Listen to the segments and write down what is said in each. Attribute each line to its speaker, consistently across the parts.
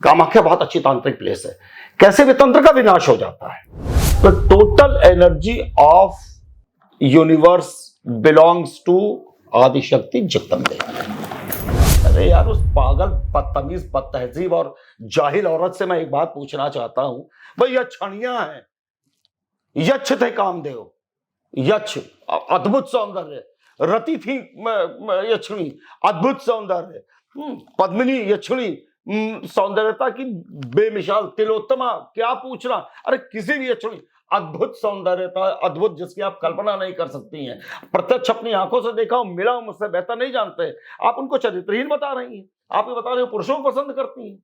Speaker 1: कामाख्या बहुत अच्छी तांत्रिक प्लेस है। कैसे भी तंत्र का विनाश हो जाता है। तो total energy of universe belongs to Adishakti Jagdambe. अरे यार, उस पागल बदतमीज बदतहजीब और जाहिल औरत से मैं एक बात पूछना चाहता हूं, भाई यक्षणियां हैं, यक्ष थे कामदेव, यक्ष अद्भुत सौंदर्य, रति थी यक्षिणी अद्भुत सौंदर्य, पद्मिनी यक्षिणी सौंदर्यता की बेमिसाल तिलोत्तमा, क्या पूछना। अरे किसी भी यक्षिणी अद्भुत सौंदर्यता, अद्भुत जिसकी आप कल्पना नहीं कर सकती हैं। प्रत्यक्ष अपनी आंखों से देखा हूं, मिला हूं, मुझसे बेहतर नहीं जानते। आप उनको चरित्रहीन बता रही हैं। आप ये बता रहे हो पुरुषों को पसंद करती हैं।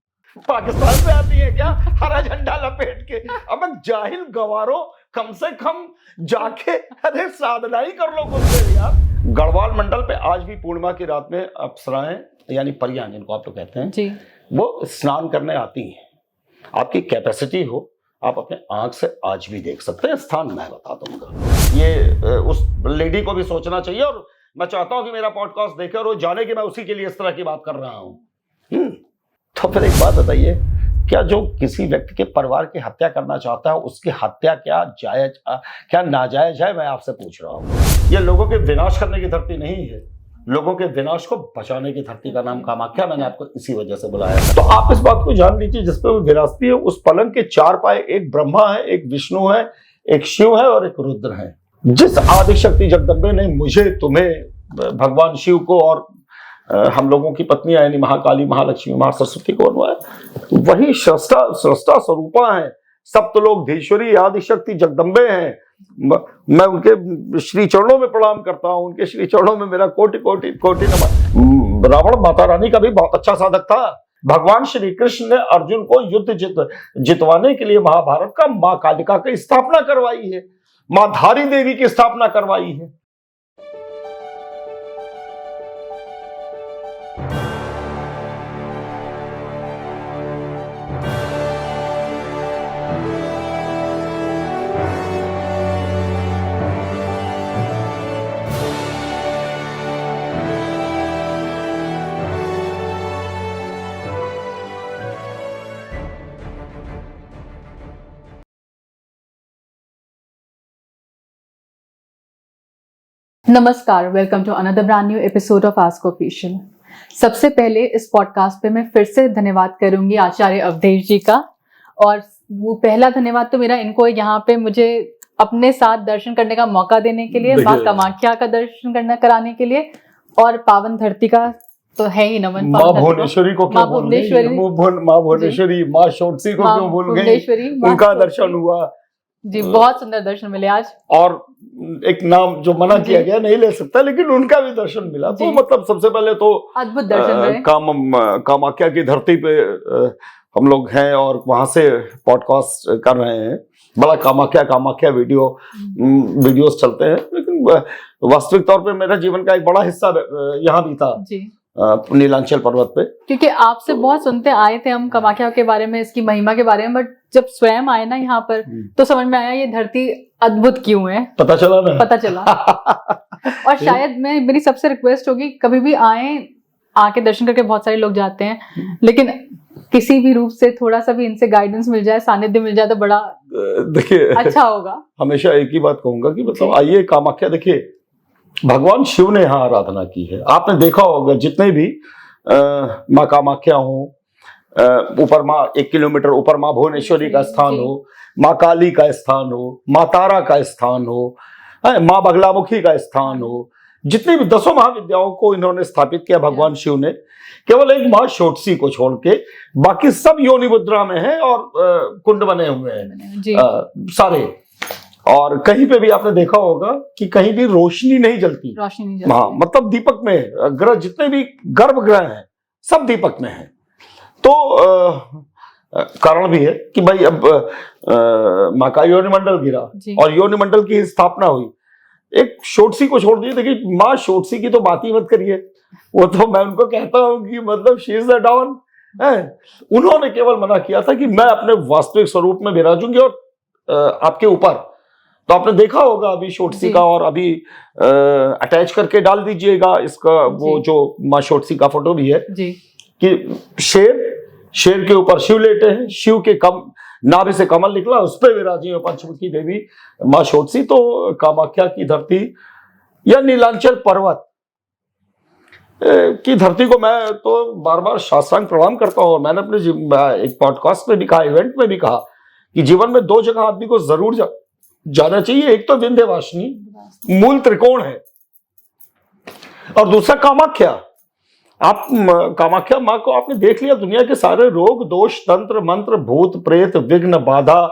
Speaker 1: पाकिस्तान से आती है क्या हरा झंडा लपेट के? अब जाहिल गवारों, कम से कम जाके अरे साधना ही कर लो कुछ देर यार। गढ़वाल मंडल पे आज भी पूर्णिमा की रात में अप्सराएं यानी परियां जिनको आप लोग कहते हैं जी, वो स्नान करने आती हैं। आपकी कैपेसिटी हो, आप अपने आंख से आज भी देख सकते हैं। स्थान मैं बता दूंगा। ये उस लेडी को भी सोचना चाहिए, और मैं चाहता हूं कि मेरा पॉडकास्ट देखे और वो जाने कि मैं उसी के लिए इस तरह की बात कर रहा हूं। तो फिर एक बात बताइए, क्या जो किसी व्यक्ति के परिवार की हत्या करना चाहता है, उसकी हत्या क्या जायज क्या नाजायज है? मैं आपसे पूछ रहा हूं। ये लोगों के विनाश करने की धरती नहीं है, लोगों के विनाश को बचाने की धरती का नाम कामाख्या। मैंने आपको इसी वजह से बुलाया। तो आप इस बात को जान लीजिए, जिसपे वो विरासती है, उस पलंग के 4 पाए, एक ब्रह्मा है, एक विष्णु है, एक शिव है और एक रुद्र है। जिस आदिशक्ति जगदम्बे ने मुझे, तुम्हें, भगवान शिव को और हम लोगों की पत्नियां यानी महाकाली, महालक्ष्मी, महासरस्वती को बनवाया, वही सृष्टा स्वरूपा है, सप्तलोकधीश्वरी आदिशक्ति जगदम्बे हैं। मैं उनके श्री चरणों में प्रणाम करता हूं, उनके श्री चरणों में मेरा कोटि कोटि कोटि नमन। रावण माता रानी का भी बहुत अच्छा साधक था। भगवान श्री कृष्ण ने अर्जुन को युद्ध जितवाने के लिए महाभारत का मां कालिका की स्थापना करवाई है, मां धारी देवी की स्थापना करवाई है।
Speaker 2: नमस्कार, welcome to another brand new episode of ask official. सबसे पहले इस पॉडकास्ट पे मैं फिर से धन्यवाद करूंगी आचार्य अवधेश जी का। और वो पहला धन्यवाद तो मेरा इनको यहाँ पे मुझे अपने साथ दर्शन करने का मौका देने के लिए, माँ कामाख्या का दर्शन कराने के लिए, और पावन धरती का तो है ही नमन।
Speaker 1: माँ भुवनेश्वरी को क्यों भूल गई? माँ भुवनेश्वरी, माँ शोटसी को क्यों भूल गई? उनका दर्शन हुआ
Speaker 2: जी, बहुत सुंदर दर्शन मिले आज।
Speaker 1: और एक नाम जो मना किया गया, नहीं ले सकता, लेकिन उनका भी दर्शन मिला। तो मतलब सबसे पहले तो
Speaker 2: अद्भुत दर्शन
Speaker 1: कामाख्या की धरती पे हम लोग हैं और वहां से पॉडकास्ट कर रहे हैं। बड़ा कामाख्या वीडियोस चलते हैं, लेकिन वास्तविक तौर पे मेरा जीवन का एक बड़ा हिस्सा यहाँ भी था जी, नीलांचल पर्वत पे।
Speaker 2: क्योंकि आपसे बहुत सुनते आए थे हम कामाख्या के बारे में, इसकी महिमा के बारे में, बट जब स्वयं आए ना यहाँ पर तो समझ में आया ये धरती अद्भुत क्यों है।
Speaker 1: पता चला
Speaker 2: और शायद मेरी सबसे रिक्वेस्ट होगी, कभी भी आके दर्शन करके बहुत सारे लोग जाते हैं, लेकिन किसी भी रूप से थोड़ा सा भी इनसे गाइडेंस मिल जाए, सानिध्य मिल जाए तो बड़ा
Speaker 1: देखिए
Speaker 2: अच्छा होगा।
Speaker 1: हमेशा एक ही बात कहूंगा कि मतलब आइए कामाख्या। देखिए, भगवान शिव ने यहाँ आराधना की है। आपने देखा होगा जितने भी माँ कामाख्या हो, ऊपर माँ 1 किलोमीटर ऊपर माँ भुवनेश्वरी का स्थान हो, माँ काली का स्थान हो, माँ तारा का स्थान हो, माँ बगलामुखी का स्थान हो, जितनी भी 10 महाविद्याओं को इन्होंने स्थापित किया भगवान शिव ने। केवल एक माँ शोटसी को छोड़ के बाकी सब योनि मुद्रा में है और कुंड बने हुए हैं सारे। और कहीं पे भी आपने देखा होगा कि कहीं भी रोशनी नहीं जलती। हाँ, मतलब दीपक में ग्रह, जितने भी गर्भगृह हैं सब दीपक में है। तो कारण भी है कि भाई अब माँ का योनिमंडल गिरा और योनिमंडल की स्थापना हुई। एक शोटसी को छोड़ दिए। देखिए, माँ शोटसी की तो बात ही मत करिए, वो तो मैं उनको कहता हूँ कि मतलब शी इज द डॉन है। उन्होंने केवल मना किया था कि मैं अपने वास्तविक स्वरूप में विराजूंगी और आपके ऊपर। तो आपने देखा होगा अभी शोटसी का, और अभी अटैच करके डाल दीजिएगा इसका वो जो माँ शोटसी का फोटो भी है जी, कि शेर के ऊपर शिव लेटे हैं, शिव के नाभि से कमल निकला, उस पर विराजी है पंचमुखी देवी माँ षोडशी। तो कामाख्या की धरती या नीलांचल पर्वत की धरती को मैं तो बार बार साष्टांग प्रणाम करता हूँ। मैंने अपने एक पॉडकास्ट में भी कहा, इवेंट में भी कहा कि जीवन में 2 जगह आदमी को जरूर जाना चाहिए। एक तो विंध्यवासिनी मूल त्रिकोण है, और दूसरा कामाख्या। आप कामाख्या माँ को आपने देख लिया, दुनिया के सारे रोग दोष तंत्र मंत्र भूत प्रेत विघ्न बाधा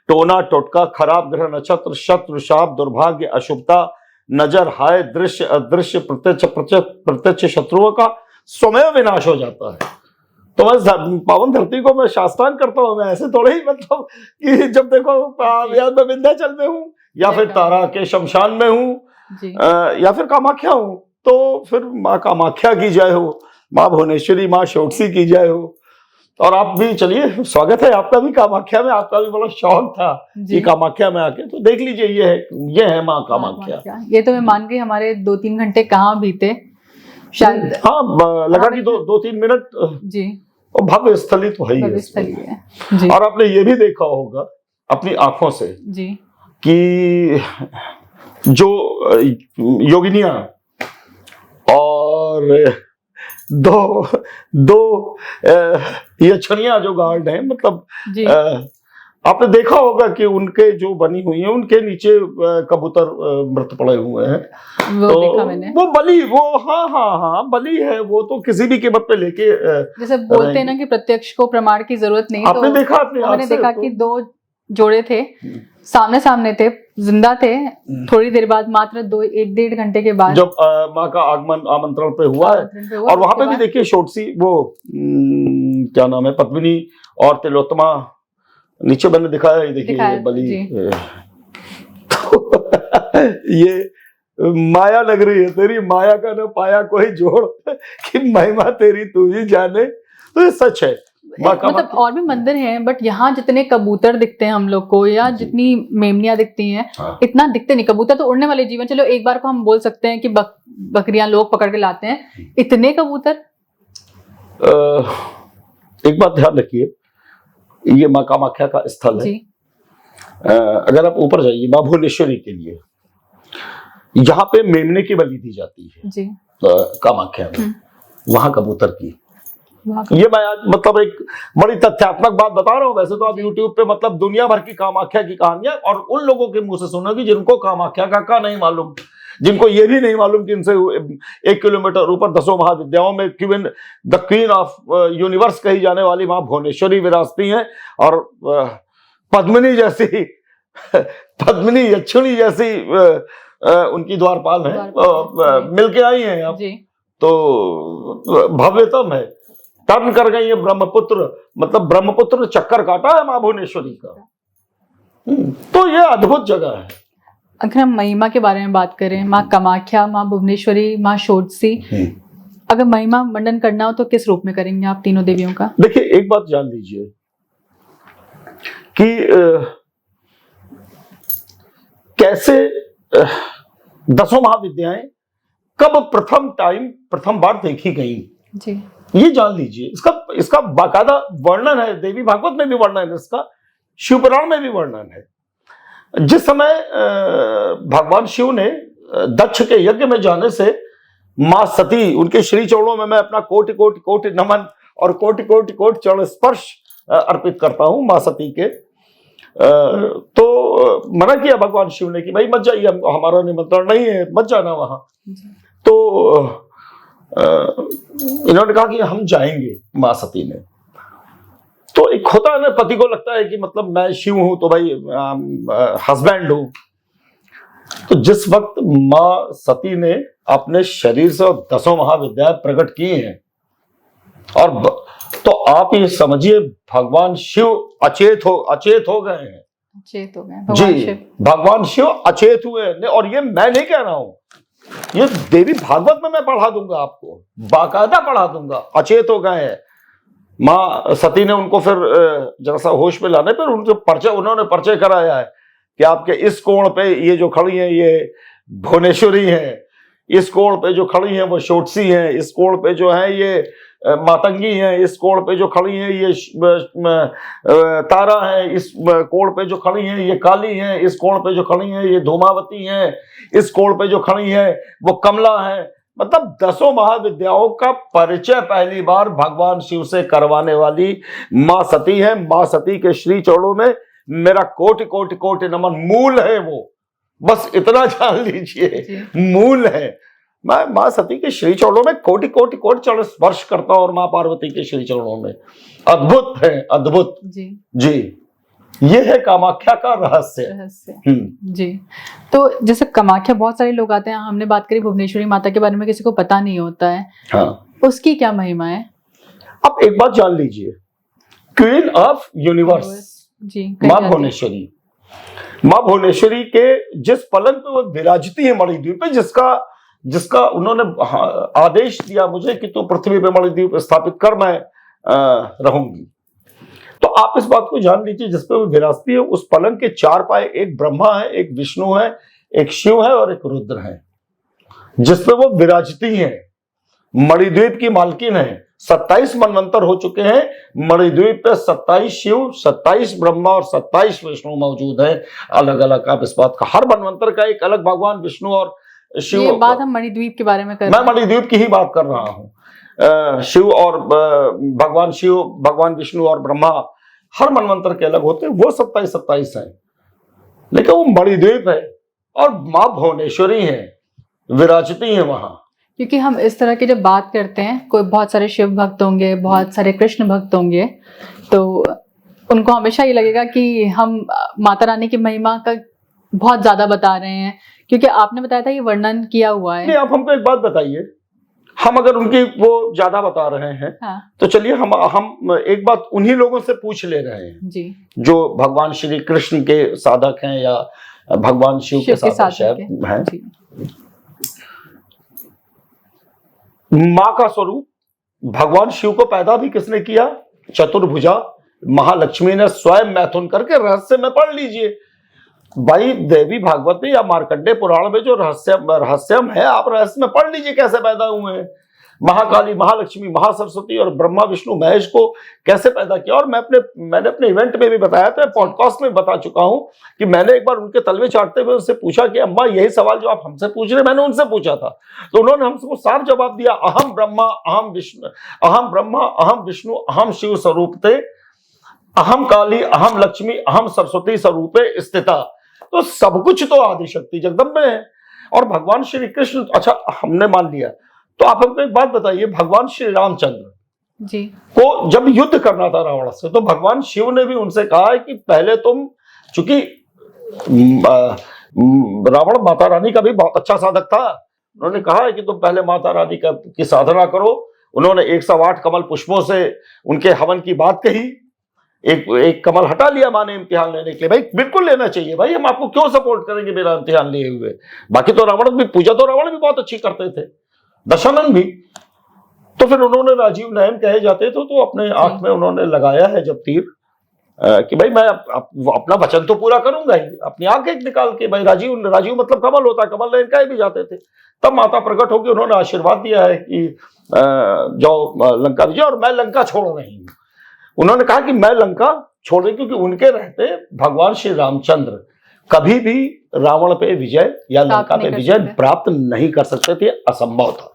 Speaker 1: टोना टोटका खराब ग्रह नक्षत्र शत्रु शाप दुर्भाग्य अशुभता नजर हाय दृश्य अदृश्य प्रत्यक्ष शत्रुओं का स्वयं विनाश हो जाता है। तो मैं पावन धरती को मैं शास्त्रांग करता हूँ। मैं ऐसे थोड़े ही मतलब कि जब देखो या मैं विंध्याचल में हूँ या फिर तारा के शमशान में हूँ या फिर कामाख्या हूँ, तो फिर माँ कामाख्या की जय हो, माँ भुवनेश्वरी माँ षोडशी की जय हो। और आप भी चलिए, स्वागत है आपका भी कामाख्या में। आपका भी बड़ा शौक था कि कामाख्या में आके, तो देख लीजिए ये है माँ कामाख्या।
Speaker 2: ये तो मैं मान गई, हमारे 2-3 घंटे कहाँ बीते शायद।
Speaker 1: हाँ, लगा कि 2-3 मिनट
Speaker 2: जी।
Speaker 1: और भव्य स्थली तो है ही। और आपने ये भी देखा होगा अपनी आंखों से
Speaker 2: जी
Speaker 1: कि जो योगिनियां और दो यक्षणियां जो गार्ड हैं, मतलब आपने देखा होगा कि उनके जो बनी हुई है उनके नीचे कबूतर मृत पड़े हुए हैं।
Speaker 2: वो
Speaker 1: तो
Speaker 2: देखा मैंने।
Speaker 1: वो बलि, वो हाँ बलि है। वो तो किसी भी कीमत पे लेके
Speaker 2: जैसे बोलते हैं ना कि प्रत्यक्ष को प्रमाण की जरूरत नहीं।
Speaker 1: आपने
Speaker 2: तो
Speaker 1: देखा अपने
Speaker 2: मैंने देखा कि 2 जोड़े थे, सामने सामने थे, जिंदा थे। थोड़ी देर बाद मात्र 1-1.5 घंटे के बाद
Speaker 1: जब माँ का आगमन आमंत्रण पे हुआ है। और वहां पे भी देखिए षोडशी, वो क्या नाम है, पद्मिनी और तिलोत्तमा नीचे मैंने दिखाया है, देखिए बलि। ये माया नगरी है, तेरी माया का न पाया कोई जोड़ कि महिमा तेरी तू ही जाने। तो ये सच है।
Speaker 2: मतलब और भी मंदिर हैं, बट यहाँ जितने कबूतर दिखते हैं हम लोग को, या जितनी मेमनियां दिखती हैं, इतना दिखते नहीं। कबूतर तो उड़ने वाले जीवन, चलो एक बार को हम बोल सकते हैं कि बकरियां लोग पकड़ के लाते हैं, इतने कबूतर।
Speaker 1: एक बात ध्यान रखिए, ये माँ कामाख्या का स्थल है। अगर आप ऊपर जाइए माँ भुवनेश्वरी के लिए, यहाँ पे मेमने की बलि दी जाती है जी। कामाख्या में, वहां कबूतर की। ये मैं आज मतलब एक बड़ी तथ्यात्मक बात बता रहा हूँ। वैसे तो आप YouTube पे मतलब दुनिया भर की कामाख्या की कहानियां और उन लोगों के मुंह से सुनोगे जिनको कामाख्या का नहीं मालूम, जिनको ये भी नहीं मालूम कि इनसे 1 किलोमीटर ऊपर 10 महाविद्याओं में द क्वीन ऑफ यूनिवर्स कही जाने वाली माँ भुवनेश्वरी विराजती हैं। और पद्मिनी जैसी पद्मिनी यक्षिणी जैसी उनकी द्वारपाल है, मिलके आई हैं आप। तो भव्यतम है। टर्न कर गई है ब्रह्मपुत्र, मतलब ब्रह्मपुत्र चक्कर काटा है माँ भुवनेश्वरी का। तो ये अद्भुत जगह है।
Speaker 2: अगर हम महिमा के बारे में बात करें, माँ कामाख्या, माँ भुवनेश्वरी, माँ षोडशी, अगर महिमा मंडन करना हो तो किस रूप में करेंगे आप तीनों देवियों का?
Speaker 1: देखिए, एक बात जान लीजिए कि कैसे 10 महाविद्याएं कब प्रथम बार देखी गई जी, ये जान लीजिए। इसका बाकायदा वर्णन है, देवी भागवत में भी वर्णन है इसका, शिवपुराण में भी वर्णन है। जिस समय भगवान शिव ने दक्ष के यज्ञ में जाने से मां सती, उनके श्री चरणों में मैं अपना कोटि कोटि कोटि नमन और कोटि कोटि कोटि चरण स्पर्श अर्पित करता हूं मां सती के। तो मना किया भगवान शिव ने कि भाई मत जाइए, हमारा निमंत्रण नहीं है, मत जाना वहां। तो इन्होंने कहा कि हम जाएंगे, मां सती ने। तो एक होता है ना, पति को लगता है कि मतलब मैं शिव हूं तो भाई हस्बैंड हूं। तो जिस वक्त मां सती ने अपने शरीर से 10 महाविद्याएं प्रकट की हैं, और तो आप ये समझिए भगवान शिव अचेत हो गए हैं।
Speaker 2: अचेत हो गए
Speaker 1: जी, भगवान शिव अचेत हुए हैं। और ये मैं नहीं कह रहा हूं, ये देवी भागवत में मैं पढ़ा दूंगा आपको, बाकायदा पढ़ा दूंगा। अचेत हो गए हैं। माँ सती ने उनको फिर जरा सा होश में लाने पर उन्होंने परिचय कराया है कि आपके इस कोण पे ये जो खड़ी हैं ये भुवनेश्वरी हैं, इस कोण पे जो खड़ी हैं वो षोडशी हैं, इस कोण पे जो है ये मातंगी हैं, इस कोण पे जो खड़ी हैं ये तारा है, इस कोण पे जो खड़ी हैं ये काली हैं, इस कोण पे जो खड़ी हैं ये धूमावती हैं, इस कोण पे जो खड़ी है वो कमला है। मतलब 10 महाविद्याओं का परिचय पहली बार भगवान शिव से करवाने वाली मां सती है। मां सती के श्री चरणों में मेरा कोटि कोटि कोटि नमन। मूल है वो, बस इतना जान लीजिए, मूल है। मैं मां सती के श्री चरणों में कोटि कोटि कोटि चरण स्पर्श करता हूं और मां पार्वती के श्री चरणों में। अद्भुत है, अद्भुत जी। ये है कामाख्या का रहस्य।
Speaker 2: जी। तो जैसे कामाख्या बहुत सारे लोग आते हैं, हमने बात करी भुवनेश्वरी माता के बारे में, किसी को पता नहीं होता है।
Speaker 1: हाँ।
Speaker 2: उसकी क्या महिमा है?
Speaker 1: अब एक बात जान लीजिए, क्वीन ऑफ यूनिवर्स
Speaker 2: जी
Speaker 1: मां भुवनेश्वरी, मां भुवनेश्वरी के जिस पलंग पे वो विराजती है मणिद्वीप पे, जिसका उन्होंने आदेश दिया मुझे कि तू पृथ्वी पे मणिद्वीप स्थापित कर, मैं रहूंगी। तो आप इस बात को जान लीजिए, जिसपे वो विराजती है उस पलंग के 4 पाए, एक ब्रह्मा है, एक विष्णु है, एक शिव है और एक रुद्र है, जिसपे वो विराजती है। मणिद्वीप की मालकिन है। 27 मनवंतर हो चुके हैं मणिद्वीप पे। 27 शिव, 27 ब्रह्मा और 27 विष्णु मौजूद है। अलग अलग, आप इस बात का, हर मनवंतर का एक अलग भगवान विष्णु और शिव।
Speaker 2: ये बात हम मणिद्वीप के बारे में कर रहे हैं।
Speaker 1: मैं मणिद्वीप की ही बात कर रहा हूं। शिव और भगवान शिव, भगवान विष्णु और ब्रह्मा हर मनवंतर के अलग होते हैं, वो 27 हैं, लेकिन वो मणिद्वीप है और मां भुवनेश्वरी है, विराजती है वहां।
Speaker 2: क्योंकि हम इस तरह की जब बात करते हैं, कोई बहुत सारे शिव भक्त होंगे, बहुत सारे कृष्ण भक्त होंगे, तो उनको हमेशा ये लगेगा कि हम माता रानी की महिमा का बहुत ज्यादा बता रहे हैं, क्योंकि आपने बताया था ये वर्णन किया हुआ है।
Speaker 1: नहीं, आप हमको एक बात बताइए, हम अगर उनकी वो ज्यादा बता रहे हैं,
Speaker 2: हाँ।
Speaker 1: तो चलिए हम एक बात उन्हीं लोगों से पूछ ले रहे हैं
Speaker 2: जी, जो
Speaker 1: भगवान श्री कृष्ण के साधक हैं या भगवान शिव के साधक हैं। मां का स्वरूप भगवान शिव को पैदा भी किसने किया? चतुर्भुजा महालक्ष्मी ने स्वयं मैथुन करके। रहस्य में पढ़ लीजिए भाई, देवी भागवत में या मार्कंडेय पुराण में जो रहस्यम है, आप रहस्य में पढ़ लीजिए कैसे पैदा हुए हैं। महाकाली, महालक्ष्मी, महासरस्वती और ब्रह्मा विष्णु महेश को कैसे पैदा किया। और मैंने अपने इवेंट में भी बताया था, पॉडकास्ट में बता चुका हूं कि मैंने एक बार उनके तलवे चाटते हुए उनसे पूछा कि अम्मा यही सवाल जो आप हमसे पूछ रहे, मैंने उनसे पूछा था, तो उन्होंने हमको साफ जवाब दिया, अहम ब्रह्मा अहम विष्णु, अहम ब्रह्मा अहम विष्णु अहम शिव स्वरूपते, अहम काली अहम लक्ष्मी अहम सरस्वती स्वरूपे स्थिता। तो सब कुछ तो आदिशक्ति जगदम्बे है। और भगवान श्री कृष्ण, अच्छा हमने मान लिया, तो आप हमको एक बात बताइए, भगवान श्री रामचंद्र
Speaker 2: जी
Speaker 1: को जब युद्ध करना था रावण से, तो भगवान शिव ने भी उनसे कहा है कि पहले तुम, चूंकि रावण माता रानी का भी बहुत अच्छा साधक था, उन्होंने कहा है कि तुम पहले माता रानी की साधना करो। उन्होंने 108 कमल पुष्पों से उनके हवन की बात कही। एक कमल हटा लिया मां ने इम्तिहान लेने के लिए। भाई बिल्कुल लेना चाहिए भाई, हम आपको क्यों सपोर्ट करेंगे बिना इम्तिहान लिए हुए। बाकी तो रावण भी, पूजा तो रावण भी बहुत अच्छी करते थे, दशानन भी। तो फिर उन्होंने राजीव नयन कहे जाते थे, तो अपने आंख में उन्होंने लगाया है जब तीर, कि भाई मैं अपना वचन तो पूरा करूंगा ही, अपनी आंख एक निकाल के। भाई राजीव मतलब कमल होता है, कमल नयन कहे भी जाते थे। तब माता प्रकट होकर उन्होंने आशीर्वाद दिया है कि जाओ लंका विजय, और मैं लंका छोड़ रही हूं। उन्होंने कहा कि मैं लंका छोड़ रही, क्योंकि उनके रहते भगवान श्री रामचंद्र कभी भी रावण पे विजय या लंका पे विजय प्राप्त नहीं कर सकते थे, असंभव था।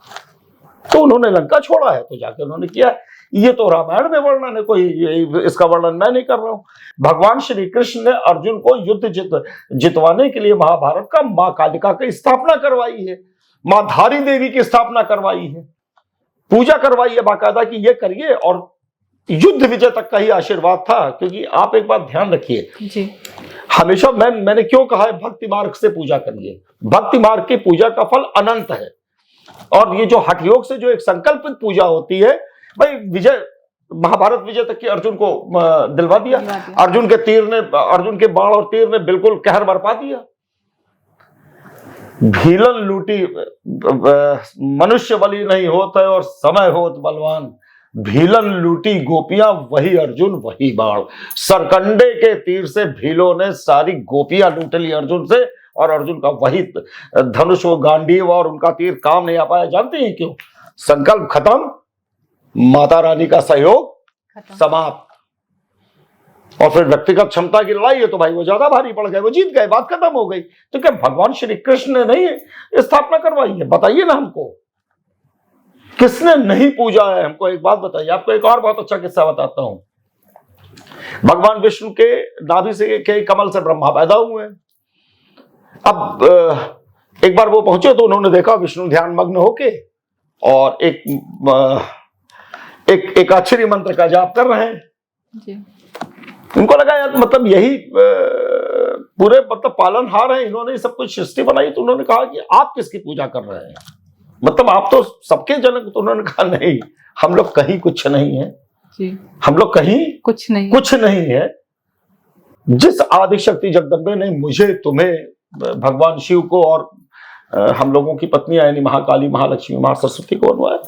Speaker 1: तो उन्होंने लंका छोड़ा है, तो जाके उन्होंने किया। ये तो रामायण में वर्णन है, कोई इसका वर्णन मैं नहीं कर रहा हूं। भगवान श्री कृष्ण ने अर्जुन को युद्ध जितवाने के लिए महाभारत का मां कालिका की स्थापना करवाई है, मां धारी देवी की स्थापना करवाई है, पूजा करवाई है बाकायदा कि ये करिए। और युद्ध विजय तक का ही आशीर्वाद था। क्योंकि आप एक बात ध्यान रखिए, हमेशा मैंने क्यों कहा है भक्ति मार्ग से पूजा करिए। भक्ति मार्ग की पूजा का फल अनंत है। और ये जो हठ योग से जो एक संकल्पित पूजा होती है, भाई विजय, महाभारत विजय तक की अर्जुन को दिलवा दिया। अर्जुन के बाण और तीर ने बिल्कुल कहर बरपा दिया। भीलन लूटी मनुष्य बली नहीं होता है और समय होत बलवान। भीलन लूटी गोपियां वही अर्जुन वही बाण। सरकंडे के तीर से भीलों ने सारी गोपियां लूट ली अर्जुन से, और अर्जुन का वही धनुष व गांडीव और उनका तीर काम नहीं आ पाया। जानते हैं क्यों? संकल्प खत्म, माता रानी का सहयोग
Speaker 2: खत्म।
Speaker 1: समाप्त। और फिर व्यक्तिगत क्षमता की लड़ाई है तो भाई वो ज्यादा भारी पड़ गए, वो जीत गए, बात खत्म हो गई। तो क्या भगवान श्री कृष्ण ने नहीं स्थापना करवाई है? बताइए ना हमको, किसने नहीं पूजा है? हमको एक बात बताइए। आपको एक और बहुत अच्छा किस्सा बताता हूं। भगवान विष्णु के नाभि से के कमल से ब्रह्मा पैदा हुए। अब एक बार वो पहुंचे तो उन्होंने देखा विष्णु ध्यान मग्न होके और एक एकाक्षरी मंत्र का जाप कर रहे हैं
Speaker 2: जी।
Speaker 1: उनको लगा यार मतलब यही पूरे मतलब पालनहार है, इन्होंने सब कुछ सृष्टि बनाई। तो उन्होंने कहा कि आप किसकी पूजा कर रहे हैं, मतलब आप तो सबके जनक। तो उन्होंने कहा नहीं, हम लोग कहीं कुछ नहीं है
Speaker 2: जी।
Speaker 1: हम लोग कहीं
Speaker 2: कुछ नहीं
Speaker 1: है। जिस आदिशक्ति जगदम्बे ने मुझे, तुम्हें, भगवान शिव को और हम लोगों की पत्नियां यानी महाकाली, महालक्ष्मी, महा सरस्वती को बनवाया,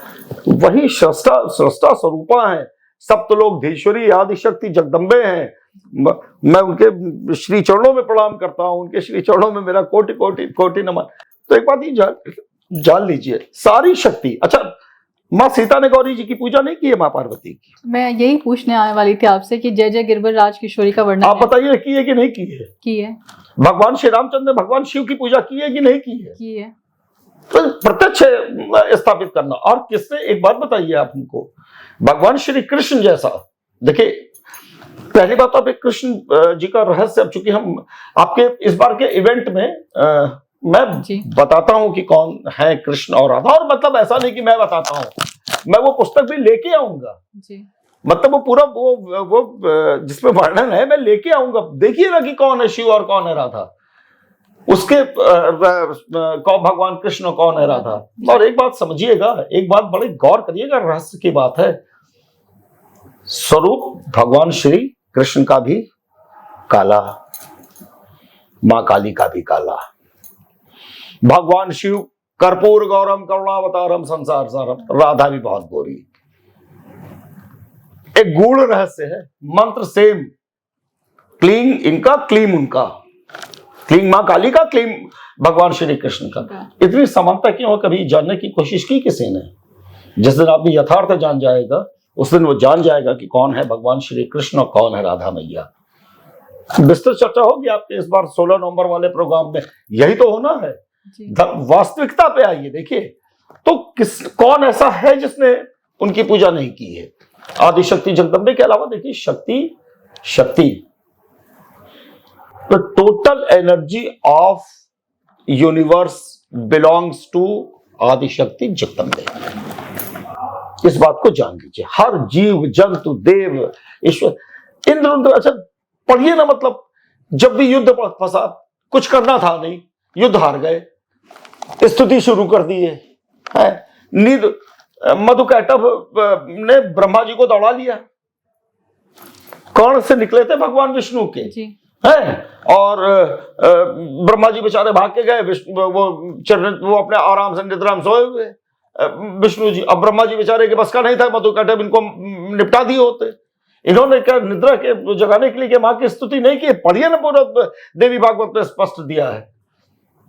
Speaker 1: वही सृष्टा स्वरूपा है। सप्तलोकधीश्वरी आदिशक्ति जगदम्बे हैं। मैं उनके श्री चरणों में प्रणाम करता हूं, उनके श्री चरणों में मेरा कोटि कोटि कोटि नमन। तो एक बात ये जान लीजिए, सारी शक्ति। अच्छा, माँ सीता ने गौरी जी की पूजा नहीं की है, माँ पार्वती की?
Speaker 2: मैं यही पूछने आने वाली थी आपसे कि जय जय गिरबर राज किशोरी का वर्णन
Speaker 1: आप बताइए की है कि नहीं की है?
Speaker 2: की है।
Speaker 1: भगवान श्री रामचंद्र ने भगवान शिव की पूजा की है कि नहीं की है?
Speaker 2: की है।
Speaker 1: तो प्रत्यक्ष स्थापित करना। और किसने, एक बात बताइए आप हमको, भगवान श्री कृष्ण जैसा, देखिए पहली बात तो आप एक कृष्ण जी का रहस्य, अब चूंकि हम आपके इस बार के इवेंट में मैं बताता हूं कि कौन है कृष्ण और राधा। और मतलब ऐसा नहीं कि मैं बताता हूं, मैं वो पुस्तक भी लेके आऊंगा जी। मतलब वो पूरा वो जिसमें वर्णन है मैं लेके आऊंगा। देखिए ना कि कौन है शिव और कौन है राधा, उसके भगवान कृष्ण कौन है राधा। और एक बात समझिएगा, एक बात बड़े गौर करिएगा, रहस्य की बात है। स्वरूप भगवान श्री कृष्ण का भी काला, मां काली का भी काला। भगवान शिव कर्पूर गौरम करुणावतारम संसार सारम, राधा भी बहुत गोरी। एक गूढ़ रहस्य है, मंत्र सेम, क्लींग इनका क्लीम उनका, क्लींग मां काली का, क्लीम भगवान श्री कृष्ण का। इतनी समानता क्यों? कभी जानने की कोशिश की किसी ने? जिस दिन आदमी यथार्थ जान जाएगा उस दिन वो जान जाएगा कि कौन है भगवान श्री कृष्ण और कौन है राधा मैया। विस्तृत चर्चा होगी आपके इस बार 16 नवंबर वाले प्रोग्राम में, यही तो होना है। वास्तविकता पे आइए, देखिए तो कौन ऐसा है जिसने उनकी पूजा नहीं की है? आदिशक्ति जगदम्बे के अलावा देखिए Shakti the total energy of universe belongs to Adishakti Jagdambe. इस बात को जान लीजिए। हर जीव जंतु देव ईश्वर इंद्र, अच्छा पढ़िए ना, मतलब जब भी युद्ध फंसा, कुछ करना था नहीं, युद्ध हार गए, स्तुति शुरू कर दी है। नींद मधुकैटभ ने ब्रह्मा जी को दौड़ा लिया, कर्ण से निकले थे भगवान विष्णु के हैं, और ब्रह्मा जी बेचारे भाग के गए, वो अपने आराम से निद्रा में सोए हुए विष्णु जी। अब ब्रह्मा जी बेचारे के बस का नहीं था, मधुकैटभ इनको निपटा दिए होते। इन्होंने क्या निद्रा के जगाने के लिए कि मां की स्तुति नहीं की? पढ़िए ना, पूरा देवी भागवत में स्पष्ट दिया है।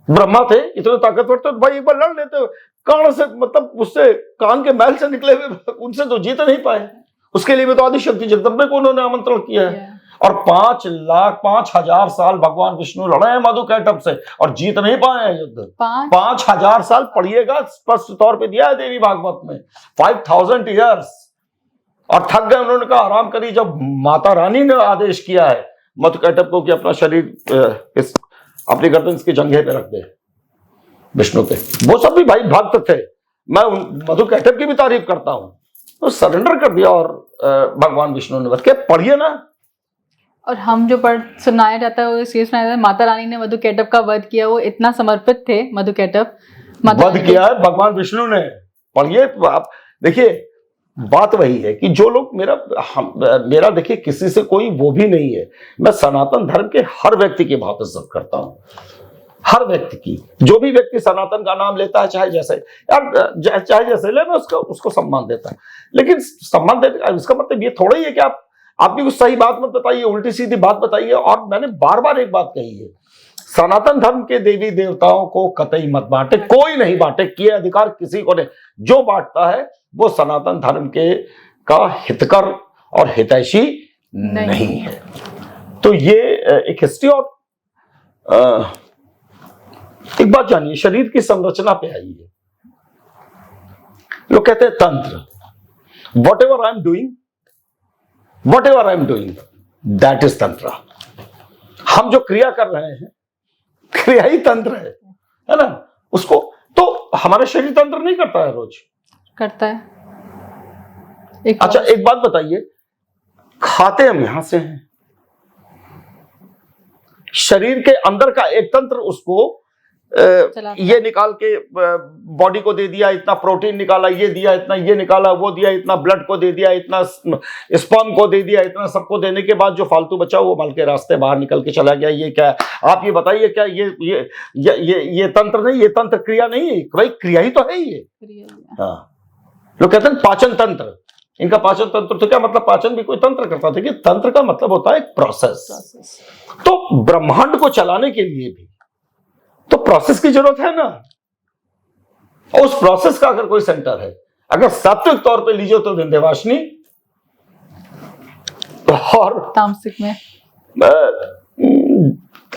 Speaker 1: ब्रह्मा थे इतने ताकतवर, तो भाई एक बार लड़ लेते, कर्ण से, मतलब उससे कान के महल से निकले हुए, उनसे तो जीत नहीं पाए। उसके लिए भी तो आदिशक्ति जगदम्बे को उन्होंने आमंत्रण किया है। और 5,00,000 साल भगवान विष्णु लड़े हैं मधुकैटभ से और जीत नहीं पाए हैं युद्ध। 5,000 साल पढ़िएगा, स्पष्ट तौर पे दिया है देवी भागवत में, 5,000 ईयर्स। और थक गए, उन्होंने कहा आराम करिए। जब माता रानी ने आदेश किया है मधुकैटभ को कि अपना शरीर अपनी गर्दन इसके जंघे पे रख दे विष्णु पे, वो सब भी भाई भक्त थे, मैं मधुकैटभ की भी तारीफ करता हूं, तो सरेंडर कर दिया और भगवान विष्णु ने बच। पढ़िए ना।
Speaker 2: और हम जो सुनाया जाता है वो इसलिए सुनाया जाता है, माता रानी ने मधुकैटभ का वध किया, वो इतना समर्पित थे मधुकैटभ,
Speaker 1: वध किया है भगवान विष्णु ने। पढ़िए आप, देखिए बात वही है कि जो लोग मेरा देखिए किसी से कोई वो भी नहीं है, मैं सनातन धर्म के हर व्यक्ति की बहुत इज्जत करता हूं, हर व्यक्ति की। जो भी व्यक्ति सनातन का नाम लेता है, चाहे जैसे ले, मैं उसको सम्मान देता है। लेकिन सम्मान देने इसका मतलब ये थोड़ा ही है कि आप भी कुछ सही बात मत बताइए, उल्टी सीधी बात बताइए। और मैंने बार बार एक बात कही है, सनातन धर्म के देवी देवताओं को कतई मत बांटे, कोई नहीं बांटे, किए अधिकार किसी को नहीं। जो बांटता है वो सनातन धर्म के का हितकर और हितैषी नहीं है। तो ये एक हिस्ट्री। और एक बात जानिए, शरीर की संरचना पे आई है। लोग कहते हैं तंत्र, what ever I am doing that is तंत्र। हम जो क्रिया कर रहे हैं, क्रिया ही तंत्र है ना। उसको तो हमारा शरीर तंत्र नहीं करता है, रोज
Speaker 2: करता है।
Speaker 1: अच्छा एक बात बताइए, खाते हम यहां से हैं, शरीर के अंदर का एक तंत्र उसको ये निकाल के बॉडी को दे दिया, इतना प्रोटीन निकाला, ये दिया, इतना ये निकाला, वो दिया, इतना ब्लड को दे दिया, इतना स्पर्म को दे दिया, इतना सबको देने के बाद जो फालतू बचा वो बाल के रास्ते बाहर निकल के चला गया। ये क्या है? आप ये बताइए, क्या ये तंत्र नहीं, ये तंत्र क्रिया नहीं है? भाई क्रिया ही तो है ये। हाँ, लोग कहते हैं पाचन तंत्र, इनका पाचन तंत्र। तो क्या मतलब पाचन भी कोई तंत्र करता था? कि तंत्र का मतलब होता है प्रोसेस। तो ब्रह्मांड को चलाने के लिए भी तो प्रोसेस की जरूरत है ना। और उस प्रोसेस का अगर कोई सेंटर है, अगर सात्विक तौर पे लीजिए तो विंध्यवासिनी, और
Speaker 2: तामसिक में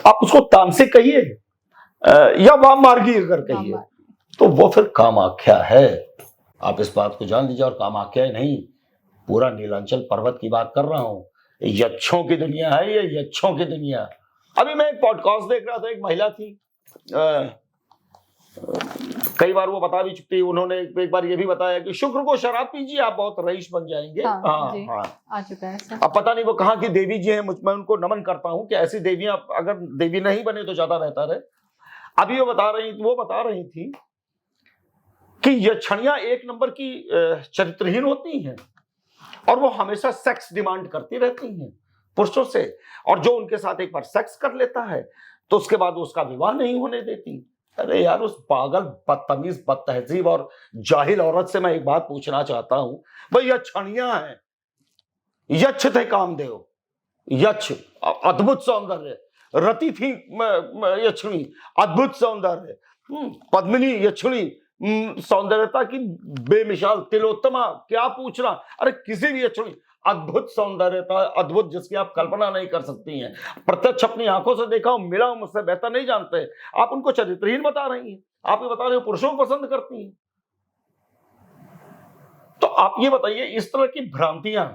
Speaker 1: आप उसको तामसिक कहिए या वाम मार्गी अगर कहिए, तो वो फिर कामाख्या है। आप इस बात को जान लीजिए। और कामाख्या नहीं, पूरा नीलांचल पर्वत की बात कर रहा हूं। यक्षों की दुनिया है ये, यक्षों की दुनिया। अभी मैं एक पॉडकास्ट देख रहा था, एक महिला थी, कई बार वो बता भी चुकी, उन्होंने एक बार ये भी बताया कि शुक्र को शराब पीजिए, आप बहुत रईस बन जाएंगे। हाँ,
Speaker 2: आ चुका है ऐसा।
Speaker 1: अब पता नहीं वो कहाँ की देवी जी हैं, मैं उनको नमन करता हूँ कि ऐसी देवियां अगर देवी नहीं बने तो ज्यादा बेहतर है। अभी वो बता रही थी कि यक्षणियां एक नंबर की चरित्रहीन होती हैं और वो हमेशा सेक्स डिमांड करती रहती हैं पुरुषों से, और जो उनके साथ एक बार सेक्स कर लेता है तो उसके बाद उसका विवाह नहीं होने देती। अरे यार, उस पागल, बदतमीज, बदतहजीब और जाहिल औरत से मैं एक बात पूछना चाहता हूं, भाई यक्षणियां हैं, यक्ष थे कामदेव, यक्ष अद्भुत सौंदर्य, रति थी यक्षिणी, अद्भुत सौंदर्य, पद्मिनी यक्षिणी, सौंदर्यता की बेमिसाल, तिलोत्तमा, क्या पूछना। अरे किसी भी यक्षिणी, अद्भुत सौंदर्यता, अद्भुत, जिसकी आप कल्पना नहीं कर सकती हैं। प्रत्यक्ष अपनी आंखों से देखा हूं, मिला हूं, मुझसे बेहतर नहीं जानते। आप उनको चरित्रहीन बता रही हैं, आप ये बता रहे हो पुरुषों को पसंद करती हैं। तो आप ये बताइए, इस तरह की भ्रांतियां,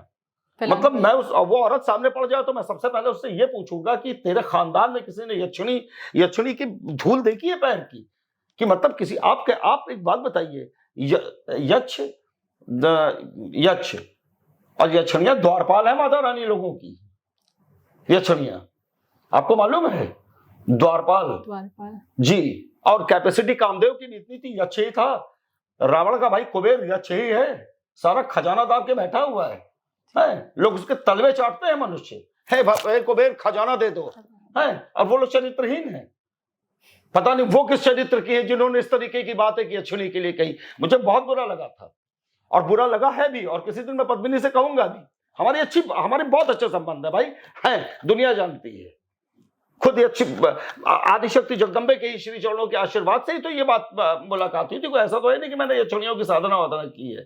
Speaker 1: मतलब मैं वो औरत सामने पड़ जाए तो मैं सबसे पहले उससे ये पूछूंगा कि तेरे खानदान में किसी ने यक्षिणी की धूल देखी है पैर की? कि मतलब किसी आप एक बात बताइए, यक्ष और यक्षणियां द्वारपाल है माता रानी लोगों की। यक्षणियां आपको मालूम है, द्वारपाल जी। और कैपेसिटी कामदेव की भी इतनी थी, यक्ष ही था। रावण का भाई कुबेर यक्ष ही है, सारा खजाना दाब के बैठा हुआ है। लोग उसके तलवे चाटते हैं मनुष्य, है कुबेर खजाना दे दो, है, और वो लोग चरित्रहीन है। पता नहीं वो किस चरित्र की है जिन्होंने इस तरीके की बातें की यक्षिणी के लिए कही। मुझे बहुत बुरा लगा था और बुरा लगा है भी, और किसी दिन मैं पद्मिनी से कहूंगा भी। हमारे बहुत अच्छे संबंध है भाई, हैं, दुनिया जानती है। खुद अच्छी आदिशक्ति जगदम्बे के ही श्री चरणों के आशीर्वाद से ही तो ये बात मुलाकात हुई थी। कोई ऐसा तो है नहीं कि मैंने यक्षिणियों की साधना वाधना की है।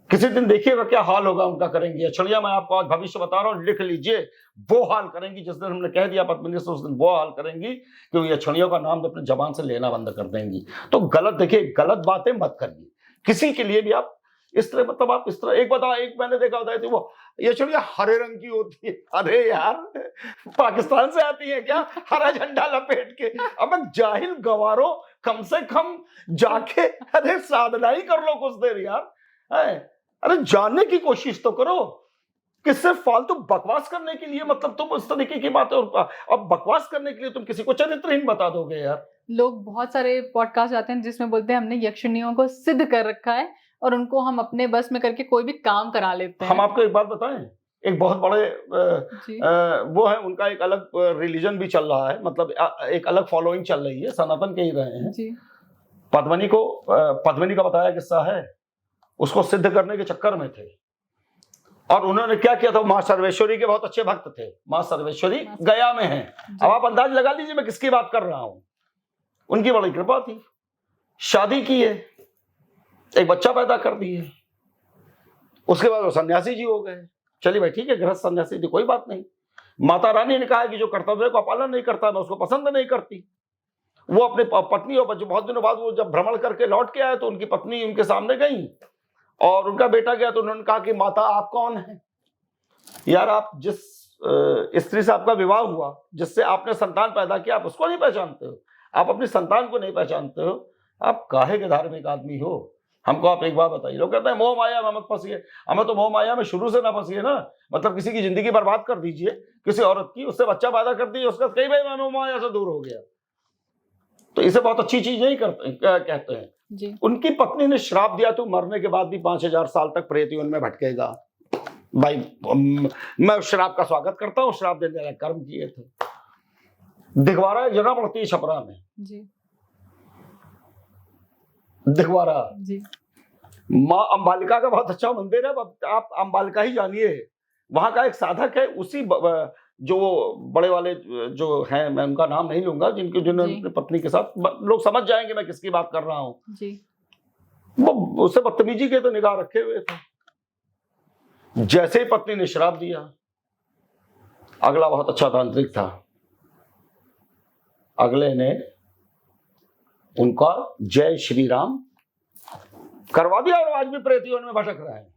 Speaker 1: किसी दिन देखिएगा क्या हाल होगा उनका, करेंगी यक्षिणियां। मैं आपको आज भविष्य बता रहा हूं, लिख लीजिए, वो हाल करेंगी जिस दिन हमने कह दिया पद्मिनी से, उस दिन वो हाल करेंगी कि वो यक्षिणियों का नाम अपने जबान से लेना बंद कर देंगी। तो गलत, देखिए, गलत बातें मत करिए किसी के लिए भी। आप इस तरह, मतलब आप इस तरह, एक मैंने देखा होता है, वो यक्षिणियां हरे रंग की होती है। अरे यार, पाकिस्तान से आती है क्या हरा झंडा लपेट के? अब जाहिल गवारो, कम से कम जाके अरे साधना ही कर लो कुछ देर यार। अरे जानने की कोशिश तो करो, किससे फालतू बकवास करने के लिए, मतलब तुम उस तरीके की बातें, और अब बकवास करने के लिए तुम किसी को चरित्रहीन बता दोगे यार। लोग
Speaker 2: बहुत सारे पॉडकास्ट आते हैं जिसमें बोलते हैं हमने यक्षिणियों को सिद्ध कर रखा है और उनको हम अपने बस में करके कोई भी काम करा लेते हैं।
Speaker 1: हम आपको एक बात बताएं, एक बहुत बड़े वो है, उनका एक अलग रिलीजन भी चल रहा है, मतलब एक अलग फॉलोइंग चल रही है, सनातन के ही रहे हैं जी। पद्मिनी का बताया किस्सा है, उसको सिद्ध करने के चक्कर में थे और उन्होंने क्या किया था, मां सर्वेश्वरी के बहुत अच्छे भक्त थे। मां सर्वेश्वरी गया में हैं। अब आप अंदाज लगा लीजिए मैं किसकी बात कर रहा हूं। उनकी बड़ी कृपा थी, शादी की है, एक बच्चा पैदा कर दिए, उसके बाद वो सन्यासी जी हो गए। चलिए भाई ठीक है, गृहस्थ सन्यासी थी, कोई बात नहीं। माता रानी ने कहा कि जो कर्तव्य का पालन नहीं करता, मैं उसको पसंद नहीं करती। वो अपने पत्नी और बच्चे, बहुत दिनों बाद वो जब भ्रमण करके लौट के आए तो उनकी पत्नी उनके सामने गई और उनका बेटा गया, तो उन्होंने कहा कि माता आप कौन है? यार, आप जिस स्त्री से आपका विवाह हुआ, जिससे आपने संतान पैदा किया, आप उसको नहीं पहचानते हो, आप अपनी संतान को नहीं पहचानते हो, आप काहे के धार्मिक आदमी हो? हमको आप एक बात बताइए। लोग कहते हैं मोह माया में मत फंसिए। हमें तो मोह माया में शुरू से ना फंसिए ना, मतलब किसी की जिंदगी बर्बाद कर दीजिए, किसी औरत की, उससे बच्चा पैदा कर दीजिए, उसका कई भाई मैं मोह माया से दूर हो गया, तो इसे बहुत अच्छी चीज नहीं करते, कहते हैं
Speaker 2: जी।
Speaker 1: उनकी पत्नी ने श्राप दिया, तू मरने के बाद भी 5000 साल तक प्रेत योनि में भटकेगा। भाई मैं उस श्राप का स्वागत करता हूँ, श्राप देने वाले कर्म किए थे। दिखवारा एक जगह पड़ती है छपरा में
Speaker 2: जी।
Speaker 1: दिखवारा
Speaker 2: जी।
Speaker 1: माँ अंबालिका का बहुत अच्छा मंदिर है, आप अंबालिका ही जानिए। वहां का एक साधक है, उसी जो बड़े वाले जो हैं, मैं उनका नाम नहीं लूंगा, जिन्होंने अपनी पत्नी के साथ, लोग समझ जाएंगे मैं किसकी बात कर रहा हूँ
Speaker 2: जी।
Speaker 1: वो उससे बदतमीजी के तो निगाह रखे हुए थे। जैसे ही पत्नी ने श्राप दिया, अगला बहुत अच्छा तांत्रिक था, अगले ने उनका जय श्री राम करवा दिया और आज भी प्रेतियों में भटक रहा है।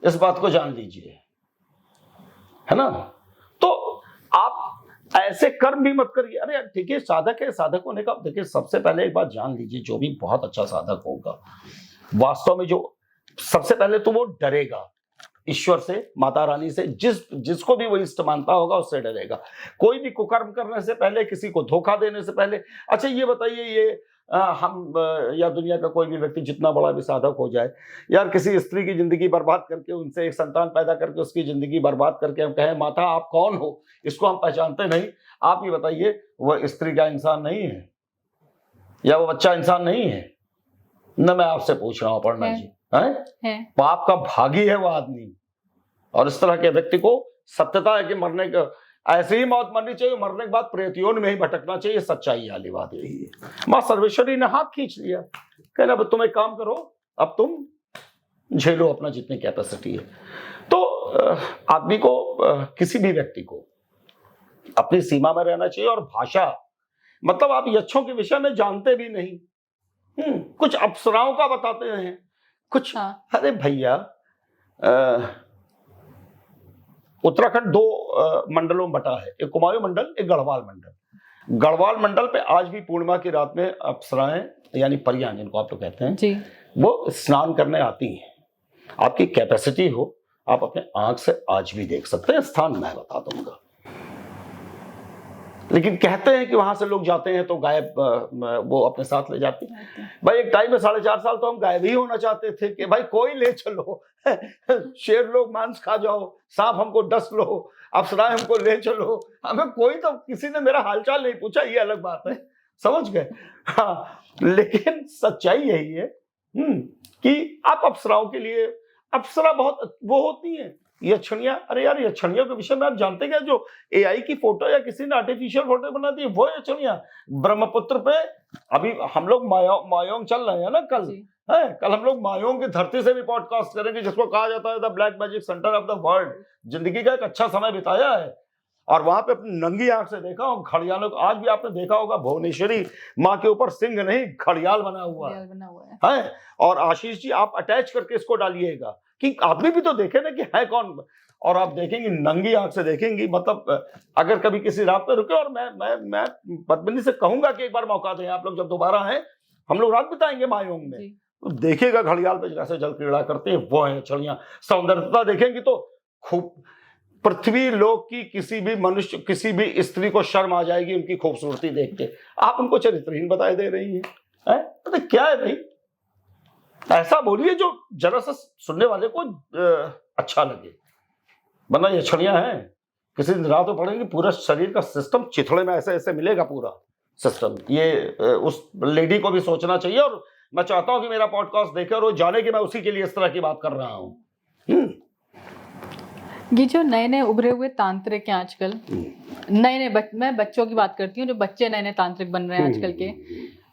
Speaker 1: इस बात को जान लीजिए, है ना? तो आप ऐसे कर्म भी मत करिए। अरे ठीक है, साधक है, साधक होने का, देखिए सबसे पहले एक बात जान लीजिए, जो भी बहुत अच्छा साधक होगा, वास्तव में जो सबसे पहले तो वो डरेगा ईश्वर से, माता रानी से, जिसको भी वो इष्ट मानता होगा उससे डरेगा। कोई भी कुकर्म करने से पहले, किसी को धोखा देने से पहले। अच्छा ये बताइए, ये हम या दुनिया का कोई भी व्यक्ति जितना बड़ा भी साधक हो जाए, यार किसी स्त्री की जिंदगी बर्बाद करके, उनसे एक संतान पैदा करके उसकी जिंदगी बर्बाद करके हम कहें माता आप कौन हो, इसको हम पहचानते नहीं। आप ये बताइए, वह स्त्री का इंसान नहीं है या वो बच्चा इंसान नहीं है? न मैं आपसे पूछ रहा हूँ अपर्णा जी, है पाप का भागी है वो आदमी। और इस तरह के व्यक्ति को सत्यता है कि मरने का, ऐसे ही मौत मरनी चाहिए, मरने के बाद प्रेतियों में ही भटकना चाहिए। सच्चाई वाली बात यही है। मां सर्वेश्वरी ने हाथ खींच लिया, कहना अब तुम एक काम करो, अब तुम झेलो अपना जितनी कैपेसिटी है। तो आदमी को, किसी भी व्यक्ति को अपनी सीमा में रहना चाहिए। और भाषा, मतलब आप यक्षों के विषय में जानते भी नहीं, कुछ अप्सराओं का बताते हैं कुछ। अरे भैया, उत्तराखंड दो मंडलों में बटा है, एक कुमायूं मंडल, एक गढ़वाल मंडल। गढ़वाल मंडल पे आज भी पूर्णिमा की रात में अप्सराएं यानी परियां, जिनको आप लोग कहते हैं जी, वो स्नान करने आती हैं। आपकी कैपेसिटी हो, आप अपने आंख से आज भी देख सकते हैं। स्थान मैं बता दूंगा, लेकिन कहते हैं कि वहां से लोग जाते हैं तो गायब वो अपने साथ ले जाते हैं। भाई एक टाइम में 4.5 साल तो हम गायब ही होना चाहते थे कि भाई कोई ले चलो, शेर लोग मांस खा जाओ, सांप हमको डस लो, अप्सराएं हमको ले चलो, हमें कोई तो, किसी ने मेरा हालचाल नहीं पूछा, ये अलग बात है, समझ गए? हाँ, लेकिन सच्चाई यही है कि आप अप्सराओं के लिए, अप्सरा बहुत वो होती है यक्षणियां। अरे यार, यक्षणियों के विषय में आप जानते क्या, जो एआई की फोटो या किसी ने आर्टिफिशियल फोटो बना दी, वो यक्षणियां। ब्रह्मपुत्र पे अभी हम लोग मायोंग चल रहे हैं ना, कल हम लोग मायोंग की धरती से भी पॉडकास्ट करेंगे, जिसको कहा जाता है the black magic centre of the world. जिंदगी का एक अच्छा समय बिताया है और वहां पे अपनी नंगी आंख से देखा हूँ घड़ियालों को। आज भी आपने देखा होगा भुवनेश्वरी माँ के ऊपर सिंह नहीं, घड़ियाल बना हुआ है। और आशीष जी, आप अटैच करके इसको डालिएगा कि आदमी भी तो देखे ना कि है कौन। और आप देखेंगे, नंगी आंख से देखेंगी। मतलब अगर कभी किसी रात पे रुके, और मैं पद्मिनी से कहूंगा कि एक बार मौका दें, आप लोग जब दोबारा हैं, हम लोग रात बिताएंगे मायोंग में, तो देखिएगा घड़ियाल पे जैसे जल क्रीड़ा करते हैं, वो है छड़ियां। सौंदर्यता देखेंगी तो खूब, पृथ्वी लोक की किसी भी मनुष्य, किसी भी स्त्री को शर्म आ जाएगी उनकी खूबसूरती देख के। आप उनको चरित्रहीन बताए दे रही हैं। तो क्या है भाई, ऐसा बोलिए जो जरा सा सुनने वाले को अच्छा लगे, वरना ये छड़ियां हैं, किसी दिन रात को पड़ेंगी, पूरा शरीर का सिस्टम चिथड़े में ऐसे ऐसे मिलेगा, पूरा सिस्टम। ये उस लेडी को भी सोचना चाहिए। और मैं चाहता हूं कि मेरा पॉडकास्ट देखे और वो जाने कि मैं उसी के लिए इस तरह की बात कर रहा हूं।
Speaker 2: ये जो नए नए उभरे हुए तांत्रिक हैं आजकल, नए नए मैं बच्चों की बात करती हूँ, जो बच्चे नए नए तांत्रिक बन रहे हैं आजकल के,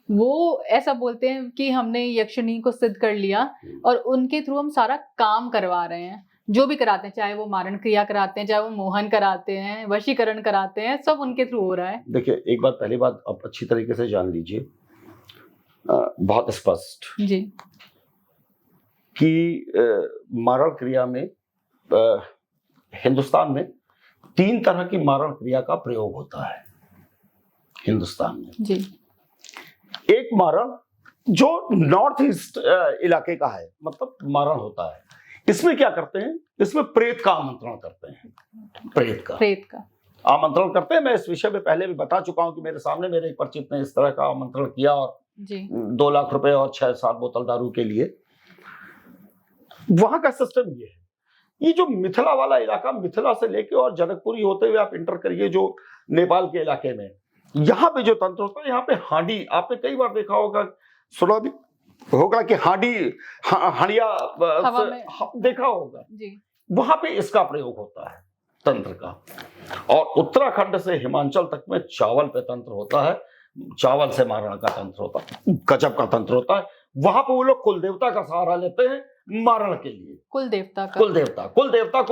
Speaker 2: वो ऐसा बोलते हैं कि हमने यक्षिणी को सिद्ध कर लिया और उनके थ्रू हम सारा काम करवा रहे हैं, जो भी कराते हैं, चाहे वो मारण क्रिया कराते हैं, चाहे वो मोहन कराते हैं, वशीकरण कराते हैं, सब उनके थ्रू हो रहा है।
Speaker 1: देखिए, एक बात, पहली बात आप अच्छी तरीके से जान लीजिए, बहुत स्पष्ट,
Speaker 2: जी
Speaker 1: कि मारण क्रिया में हिंदुस्तान में 3 तरह की मारण क्रिया का प्रयोग होता है हिंदुस्तान में।
Speaker 2: जी।
Speaker 1: एक मारण जो नॉर्थ ईस्ट इलाके का है, मतलब मारण होता है, इसमें क्या करते हैं, इसमें प्रेत का आमंत्रण करते हैं, प्रेत का आमंत्रण करते हैं। मैं इस विषय में पहले भी बता चुका हूं कि मेरे सामने मेरे एक परिचित ने इस तरह का आमंत्रण किया और
Speaker 2: जी
Speaker 1: 2 लाख रुपए और 6-7 बोतल दारू के लिए। वहां का सिस्टम ये है, ये जो मिथिला वाला इलाका, मिथिला से लेके और जनकपुरी होते हुए आप इंटर करिए जो नेपाल के इलाके में, यहाँ पे जो तंत्र होता है, यहाँ पे हांडी, आपने कई बार देखा होगा, सुना भी होगा कि हांडिया देखा होगा
Speaker 2: जी।
Speaker 1: वहां पे इसका प्रयोग होता है तंत्र का। और उत्तराखंड से हिमाचल तक में चावल पे तंत्र होता है, चावल से मारण का तंत्र होता है, गजब का तंत्र होता है। वहां पे वो लोग कुल देवता का सहारा लेते हैं मारण के लिए,
Speaker 2: कुल देवता,
Speaker 1: कुल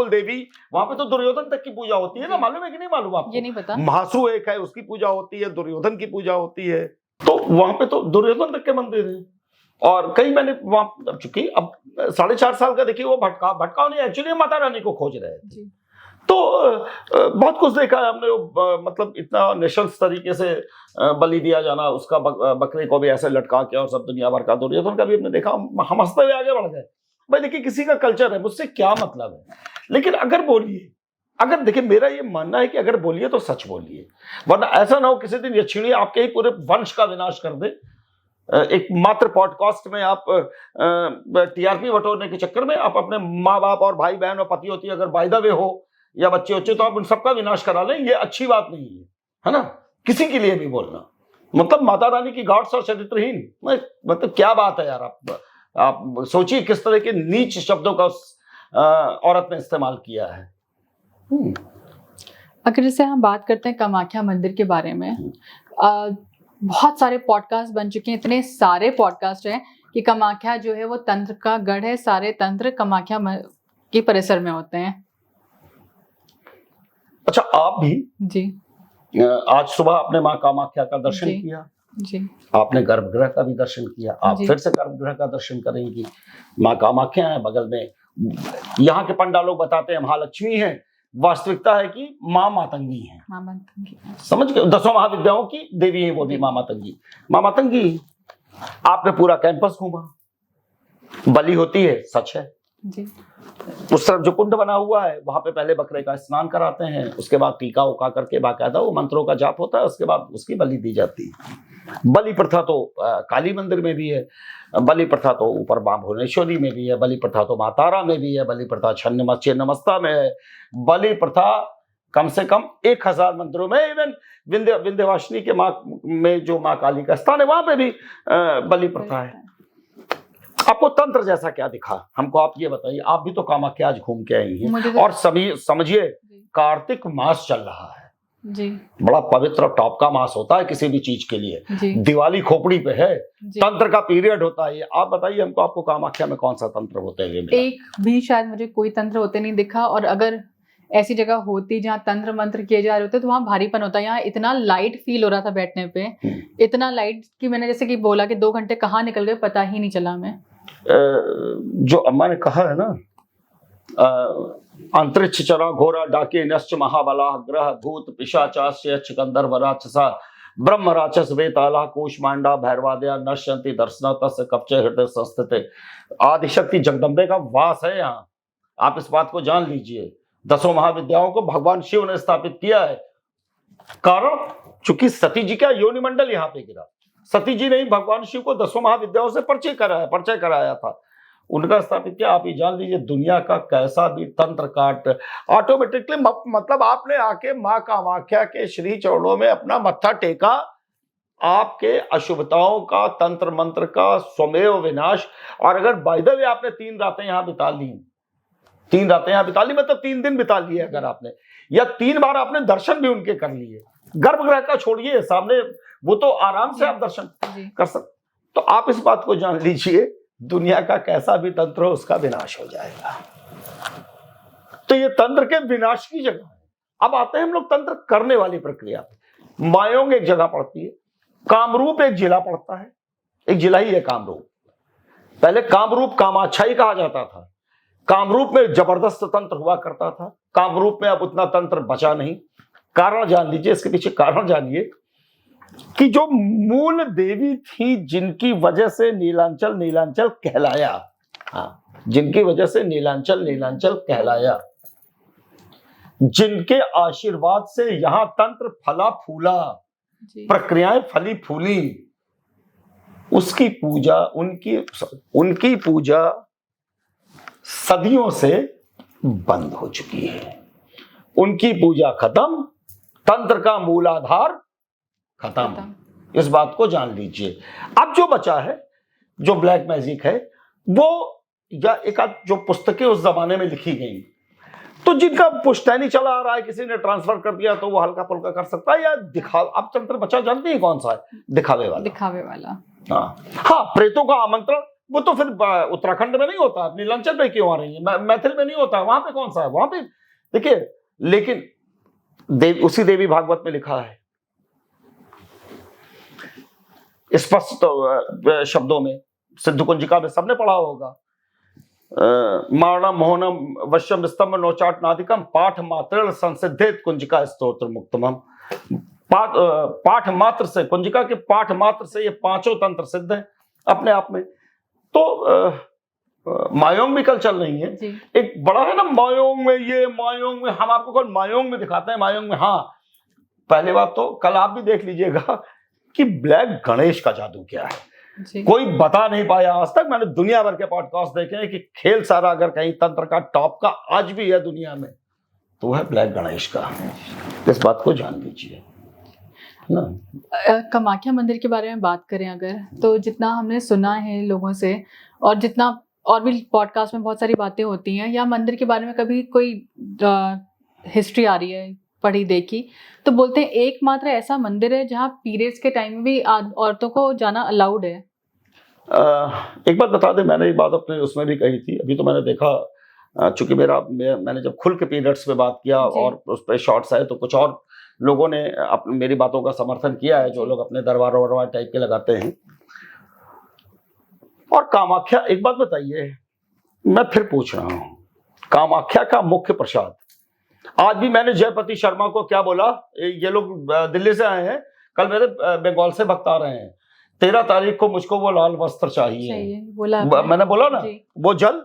Speaker 1: देवी। वहां पे तो दुर्योधन तक की पूजा होती है ना, मालूम है कि नहीं मालूम आपको?
Speaker 2: ये नहीं पता।
Speaker 1: महासु एक है, उसकी पूजा होती है, दुर्योधन की पूजा होती है, तो वहां पे तो दुर्योधन तक के मंदिर है। और कई मैंने वहां, चूंकि अब 4.5 साल का, देखिए वो भटकाव नहीं, एक्चुअली माता रानी को खोज रहे थे, तो बहुत कुछ देखा है हमने। मतलब इतना निशंस तरीके से बलि दिया जाना, उसका बकरे को भी ऐसे लटका के, और सब दुनिया भर का, दुर्योधन का भी हमने देखा। हम हंसते हुए आगे बढ़ गए। भाई देखिए, किसी का कल्चर है, मुझसे क्या मतलब है, लेकिन अगर बोलिए, अगर देखिए, मेरा ये मानना है कि अगर बोलिए तो सच बोलिए, वरना ऐसा ना हो किसी दिन यक्षिणी आपके ही पूरे वंश का विनाश कर दे। एक मात्र पॉडकास्ट में आप टीआरपी बटोरने के चक्कर में आप अपने माँ बाप और भाई बहन और पति होती अगर बाय द वे हो या बच्चे बच्चे, तो आप उन सबका विनाश करा लें, ये अच्छी बात नहीं है ना, किसी के लिए भी बोलना। मतलब माता रानी की गॉड्स और चरित्रहीन, मतलब क्या बात है यार। आप सोचिए किस तरह के नीच शब्दों का उस औरत ने इस्तेमाल किया है।
Speaker 2: अगर जैसे हम बात करते हैं कामाख्या मंदिर के बारे में, बहुत सारे पॉडकास्ट बन चुके हैं, इतने सारे पॉडकास्ट हैं कि कामाख्या जो है वो तंत्र का गढ़ है, सारे तंत्र कामाख्या के परिसर में होते हैं।
Speaker 1: अच्छा, आप भी
Speaker 2: जी,
Speaker 1: आज सुबह आपने माँ कामाख्या का दर्शन किया
Speaker 2: जी,
Speaker 1: आपने गर्भगृह का भी दर्शन किया, आप फिर से गर्भगृह का दर्शन करेंगी। माँ कामाख्या है बगल में, यहाँ के पंडा लोग बताते हैं महालक्ष्मी है, वास्तविकता है कि माँ मातंगी है। समझ गए, 10 महाविद्याओं की देवी है वो भी माँ मातंगी। माँ मातंगी, आपने पूरा कैंपस घूमा, बलि होती है, सच है
Speaker 2: जी।
Speaker 1: उस तरफ जो कुंड बना हुआ है वहां पे पहले बकरे का स्नान कराते हैं, उसके बाद टीका उका करके बाकायदा वो मंत्रों का जाप होता है, उसके बाद उसकी बलि दी जाती है। बलि प्रथा तो काली मंदिर में भी है, बलि प्रथा तो ऊपर मां भुवनेश्वरी में भी है, बलि प्रथा तो मां तारा में भी है, बलि प्रथा छिन्नमस्ता में है, बलि प्रथा कम से कम 1000 मंदिरों में, इवन विंध्यवासिनी के माँ में जो माँ काली का स्थान है वहां पे भी बलि प्रथा है। आपको तंत्र जैसा क्या दिखा हमको, आप ये बताइए। आप भी तो कामाख्या आज घूम के आई हैं, और समझिए कार्तिक मास चल रहा है
Speaker 2: जी,
Speaker 1: बड़ा पवित्र टॉप का मास होता है किसी भी चीज के लिए, दिवाली खोपड़ी पे है, तंत्र का पीरियड होता है। आप बताइए हमको, आपको कामाख्या में कौन सा तंत्र होते हैं?
Speaker 2: एक भी शायद मुझे कोई तंत्र होते नहीं दिखा, और अगर ऐसी जगह होती जहाँ तंत्र मंत्र किए जा रहे होते तो वहाँ भारीपन होता है। यहाँ इतना लाइट फील हो रहा था बैठने पे, इतना लाइट कि मैंने जैसे कि बोला कि 2 घंटे कहाँ निकल गए पता ही नहीं चला। मैं
Speaker 1: जो अम्मा ने कहा है ना, अंतरिक्ष चरा घोरा डाके नश्च महाबला ग्रह भूत पिशाचास्य गंधर्व राक्षसा ब्रह्म राक्षस वेताला कोशमांडा भैरवादया नश्यंति दर्शन तस्य कपचे हृदय संस्थित। आदिशक्ति जगदम्बे का वास है यहाँ, आप इस बात को जान लीजिए। 10 महाविद्याओं को भगवान शिव ने स्थापित किया है, कारण चूंकि सती जी का योनि मंडल यहाँ पे गिरा, सती जी ने ही भगवान शिव को 10 महाविद्याओं से परिचय कराया था, उनका स्थापित किया। आप ये जान लीजिए, दुनिया का कैसा भी तंत्र काट ऑटोमेटिकली, मतलब आपने आके माँ कामाख्या के श्री चरणों में अपना मत्था टेका, आपके अशुभताओं का, तंत्र मंत्र का स्वमेव विनाश। और अगर बाय द वे आपने 3 रातें यहाँ बिता ली, 3 रातें यहाँ बिता ली, मतलब 3 दिन बिता लिए अगर आपने, या 3 बार आपने दर्शन भी उनके कर लिए, गर्भगृह का छोड़िए, सामने वो तो आराम से आप दर्शन
Speaker 2: जी।
Speaker 1: कर सकते। तो आप इस बात को जान लीजिए, दुनिया का कैसा भी तंत्र हो उसका विनाश हो जाएगा। तो ये तंत्र के विनाश की जगह है। अब आते हैं हम लोग तंत्र करने वाली प्रक्रिया पे। मायोंग एक जगह पड़ती है, कामरूप एक जिला पड़ता है, एक जिला ही है कामरूप। पहले कामरूप कामाक्षाई कहा जाता था। कामरूप में जबरदस्त तंत्र हुआ करता था, कामरूप में अब उतना तंत्र बचा नहीं। कारण जान लीजिए, इसके पीछे कारण जानिए कि जो मूल देवी थी जिनकी वजह से नीलांचल नीलांचल कहलाया, हाँ, जिनकी वजह से नीलांचल नीलांचल कहलाया, जिनके आशीर्वाद से यहां तंत्र फला फूला, प्रक्रियाएं फली फूली, उसकी पूजा, उनकी पूजा सदियों से बंद हो चुकी है। उनकी पूजा खत्म, तंत्र का मूलाधार खत्म। इस बात को जान लीजिए। अब जो बचा है, जो ब्लैक मैजिक है, वो या एक आध जो पुस्तकें उस जमाने में लिखी गई, तो जिनका पुश्तैनी चला आ रहा है, किसी ने ट्रांसफर कर दिया तो वो हल्का फुल्का कर सकता है, या दिखाव। अब तंत्र बचा जानते हैं कौन सा है? दिखावे वाला।
Speaker 2: दिखावे वाला।
Speaker 1: हाँ, प्रेतों का आमंत्रण, वो तो फिर उत्तराखंड में नहीं होता, नीलांचल में क्यों आ रही है, मैथिल में नहीं होता, वहां पे कौन सा है? वहां पे देखिए, लेकिन उसी देवी भागवत में लिखा है स्पष्ट शब्दों में, सिद्धू कुंजिका में सबने पढ़ा होगा, मारणम मोहनम वश्यम स्तंभ नौचाट नादिकम पाठ मात्र संसिद्धेत कुंजिका स्तोत्र मुक्तमम। पाठ मात्र से, कुंजिका के पाठ मात्र से ये पांचों तंत्र सिद्ध हैं अपने आप में। तो मायोंग भी कल चल रही है। एक बड़ा है ना मायोंग में, ये मायोंग में, हम आपको कल मायोंग में दिखाते हैं। मायोंग में, हाँ, पहले बात तो कल आप भी देख लीजिएगा कि ब्लैक गणेश का जादू क्या है। कोई बता नहीं पाया आज तक। मैंने दुनिया भर के पॉडकास्ट देखे हैं कि खेल सारा अगर कहीं तंत्र का टॉप का आज भी है दुनिया में, तो वह है ब्लैक गणेश का। इस बात को जान लीजिए ना।
Speaker 2: कामाख्या मंदिर के बारे में बात करें अगर, तो जितना हमने सुना है लोगों से, और जितना और भी पॉडकास्ट में बहुत सारी बातें होती हैं, या मंदिर के बारे में कभी कोई हिस्ट्री आ रही है, पढ़ी देखी, तो बोलते हैं एकमात्र ऐसा मंदिर है जहाँ पीरियड्स के टाइम में भी औरतों को जाना अलाउड है।
Speaker 1: एक बात बता दें, मैंने ये बात अपने उसमें भी कही थी। अभी तो मैंने देखा, चूंकि मैंने जब खुल के पीरियड्स पे बात किया और उस पर शॉर्ट्स आए, तो कुछ और लोगों ने मेरी बातों का समर्थन किया है, जो लोग अपने दरबार वरबार टाइप के लगाते हैं। और कामाख्या, एक बात बताइए, मैं फिर पूछ रहा हूं, कामाख्या का मुख्य प्रसाद, आज भी मैंने जयपति शर्मा को क्या बोला, ये लोग दिल्ली से आए हैं, कल मेरे बंगाल से भक्त आ रहे हैं, 13 तारीख को मुझको वो लाल वस्त्र चाहिए। बोला मैंने बोला ना, वो जल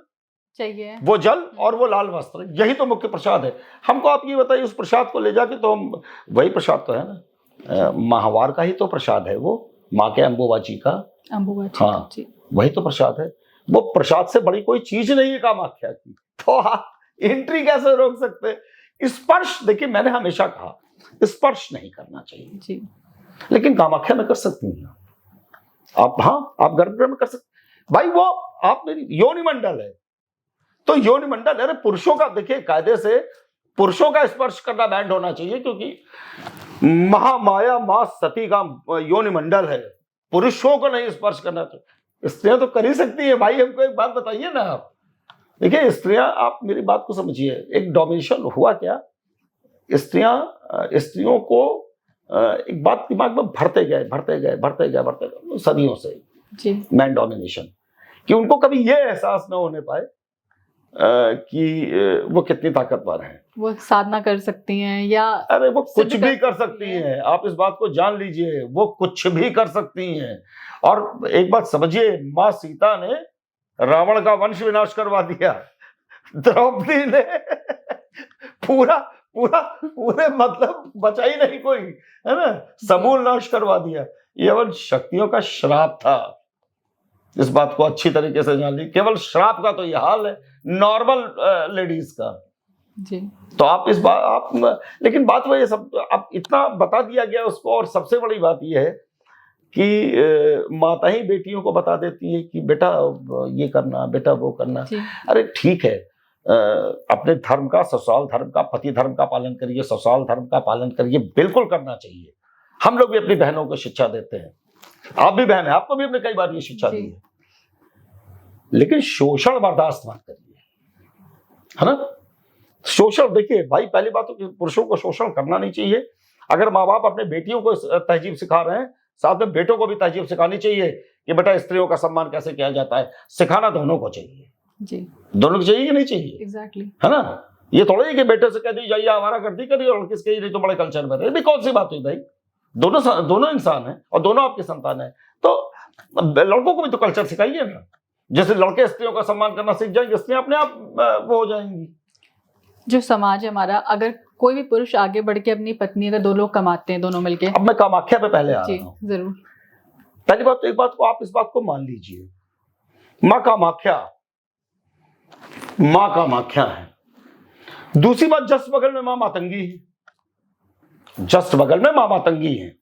Speaker 1: चाहिए, वो जल और वो लाल वस्त्र, यही तो मुख्य प्रसाद है। हमको आप ये बताइए, उस प्रसाद को ले जाके तो हम, वही प्रसाद तो है ना, माहवार का ही तो प्रसाद है वो, माँ के अम्बुबाची का। हाँ, वही तो प्रसाद है। वो प्रसाद से बड़ी कोई चीज नहीं है कामाख्या की, तो आप एंट्री कैसे रोक सकते? स्पर्श, देखिए मैंने हमेशा कहा स्पर्श नहीं करना चाहिए जी। लेकिन कामाख्या में कर सकती हैं आप। हाँ, आप गर्भगृह में कर सकते भाई, वो आप मेरी योनि मंडल है, तो योनि मंडल, अरे पुरुषों का देखिए, कायदे से पुरुषों का स्पर्श करना बैंड होना चाहिए, क्योंकि महामाया मां सती का योनि मंडल है, पुरुषों को नहीं स्पर्श करना चाहिए। स्त्रियां तो कर ही सकती है भाई। हमको एक बात बताइए ना आप, देखिए स्त्रियां, आप मेरी बात को समझिए, एक डोमिनेशन हुआ क्या, स्त्रियों को एक बात दिमाग में भरते गए सदियों से जी, मैन डोमिनेशन, कि उनको कभी ये एहसास न होने पाए कि वो कितनी ताकतवर हैं। वो साधना कर सकती हैं, या अरे वो कुछ भी कर सकती हैं। आप इस बात को जान लीजिए, वो कुछ भी कर सकती हैं। और एक बात समझिए, माँ सीता ने रावण का वंश विनाश करवा दिया, द्रौपदी ने पूरे मतलब बचा ही नहीं कोई, है ना, समूल नाश करवा दिया। ये केवल शक्तियों का श्राप था। इस बात को अच्छी तरीके से जान ली, केवल श्राप का तो ये हाल है नॉर्मल लेडीज का जी। तो आप इस बात लेकिन बात वही सब अब इतना बता दिया गया उसको। और सबसे बड़ी बात यह है कि माता ही बेटियों को बता देती है कि बेटा ये करना, बेटा वो करना। अरे ठीक है, अपने धर्म का, ससुराल धर्म का, पति धर्म का पालन करिए, ससुराल धर्म का पालन करिए, बिल्कुल करना चाहिए। हम लोग भी अपनी बहनों को शिक्षा देते हैं, आप भी बहन है, आपको भी हमने कई बार ये शिक्षा दी है। लेकिन शोषण बर्दाश्त मत करिए, है ना। शोषण, देखिए भाई, पहली बात तो पुरुषों को शोषण करना नहीं चाहिए। अगर माँ बाप अपने बेटियों को तहजीब सिखा रहे हैं, साथ में बेटों को भी तहजीब सिखानी चाहिए कि बेटा स्त्रियों का सम्मान कैसे किया जाता है। सिखाना दोनों को चाहिए
Speaker 2: जी,
Speaker 1: दोनों को चाहिए कि नहीं चाहिए,
Speaker 2: एग्जैक्टली,
Speaker 1: है ना। ये थोड़ा ही कि बेटे से कह दी जाइए हमारा गर्दी करिए और किसके ही नहीं तो बड़े कल्चर में रहे, कौन सी बात हुई भाई। दोनों इंसान हैं और दोनों आपके संतान है, तो लड़कों को भी तो कल्चर सिखाइए ना। जैसे लड़के स्त्रियों का सम्मान करना सीख जाएंगे, स्त्रियां अपने आप वो हो जाएंगी।
Speaker 2: जो समाज है हमारा, अगर कोई भी पुरुष आगे बढ़ के अपनी पत्नी, अगर दो लोग कमाते हैं दोनों मिलके।
Speaker 1: अब मैं कामाख्या पे पहले आ रहा हूँ।
Speaker 2: जरूर।
Speaker 1: पहली बात तो एक बात को आप इस बात को मान लीजिए, माँ कामाख्या है। दूसरी बात, जस्ट बगल में माँ मातंगी है, जस्ट बगल में माँ मातंगी है।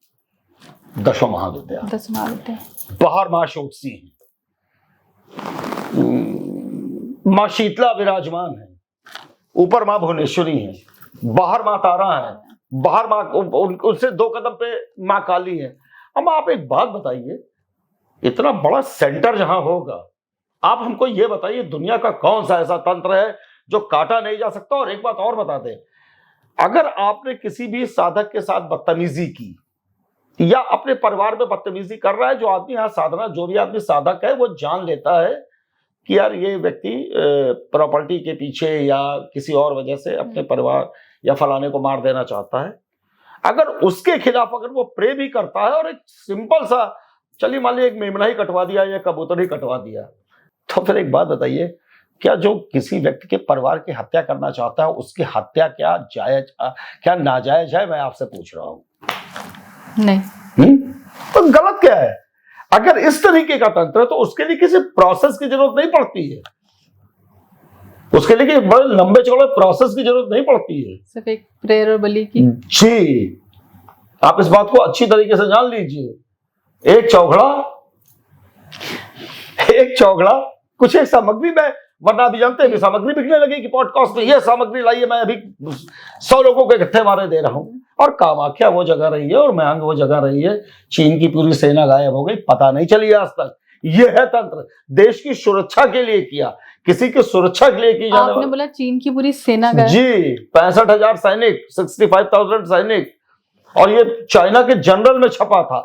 Speaker 1: दशों महाविद्या, बाहर माँ शोकसी है, माँ शीतला विराजमान है, ऊपर माँ भुवनेश्वरी है, बाहर माँ तारा है, बाहर माँ उनसे 2 कदम पे माँ काली है। अब आप एक बात बताइए, इतना बड़ा सेंटर जहां होगा, आप हमको ये बताइए दुनिया का कौन सा ऐसा तंत्र है जो काटा नहीं जा सकता। और एक बात और बता दें, अगर आपने किसी भी साधक के साथ बदतमीजी की या अपने परिवार में बदतमीजी कर रहा है, जो आदमी यहाँ साधना, जो भी आदमी साधक है, वो जान लेता है कि यार ये व्यक्ति प्रॉपर्टी के पीछे या किसी और वजह से अपने परिवार या फलाने को मार देना चाहता है। अगर उसके खिलाफ अगर वो प्रे भी करता है और एक सिंपल सा, चलिए मान लीजिए एक मेमना ही कटवा दिया या कबूतर ही कटवा दिया, तो फिर एक बात बताइए, क्या जो किसी व्यक्ति के परिवार की हत्या करना चाहता है, उसकी हत्या क्या जायज, क्या नाजायज है? मैं आपसे पूछ रहा हूं।
Speaker 2: नहीं।
Speaker 1: तो गलत क्या है? अगर इस तरीके का तंत्र है तो उसके लिए किसी प्रोसेस की जरूरत नहीं पड़ती है, उसके लिए बड़े लंबे चौड़े प्रोसेस की जरूरत नहीं पड़ती है, सिर्फ
Speaker 2: एक प्रेयर और बलि की।
Speaker 1: जी, आप इस बात को अच्छी तरीके से जान लीजिए। एक चौघड़ा कुछ एक सामग्री में, वरना अभी जानते हैं कि सामग्री बिकने लगी कि पॉडकास्ट में ये सामग्री लाइए, मैं अभी 100 लोगों को इकट्ठे मारे दे रहा हूं। और कामाख्या वो जगह रही है और मैंग वो जगह रही है, चीन की पूरी सेना गायब हो गई, पता नहीं चली आज तक। ये है तंत्र, देश की सुरक्षा के लिए किया, किसी की सुरक्षा के लिए की जाने।
Speaker 2: आपने बोला चीन की पूरी सेना गायब?
Speaker 1: जी, 65,000 सैनिक, 65,000 सैनिक, और ये चाइना के जनरल में छपा था।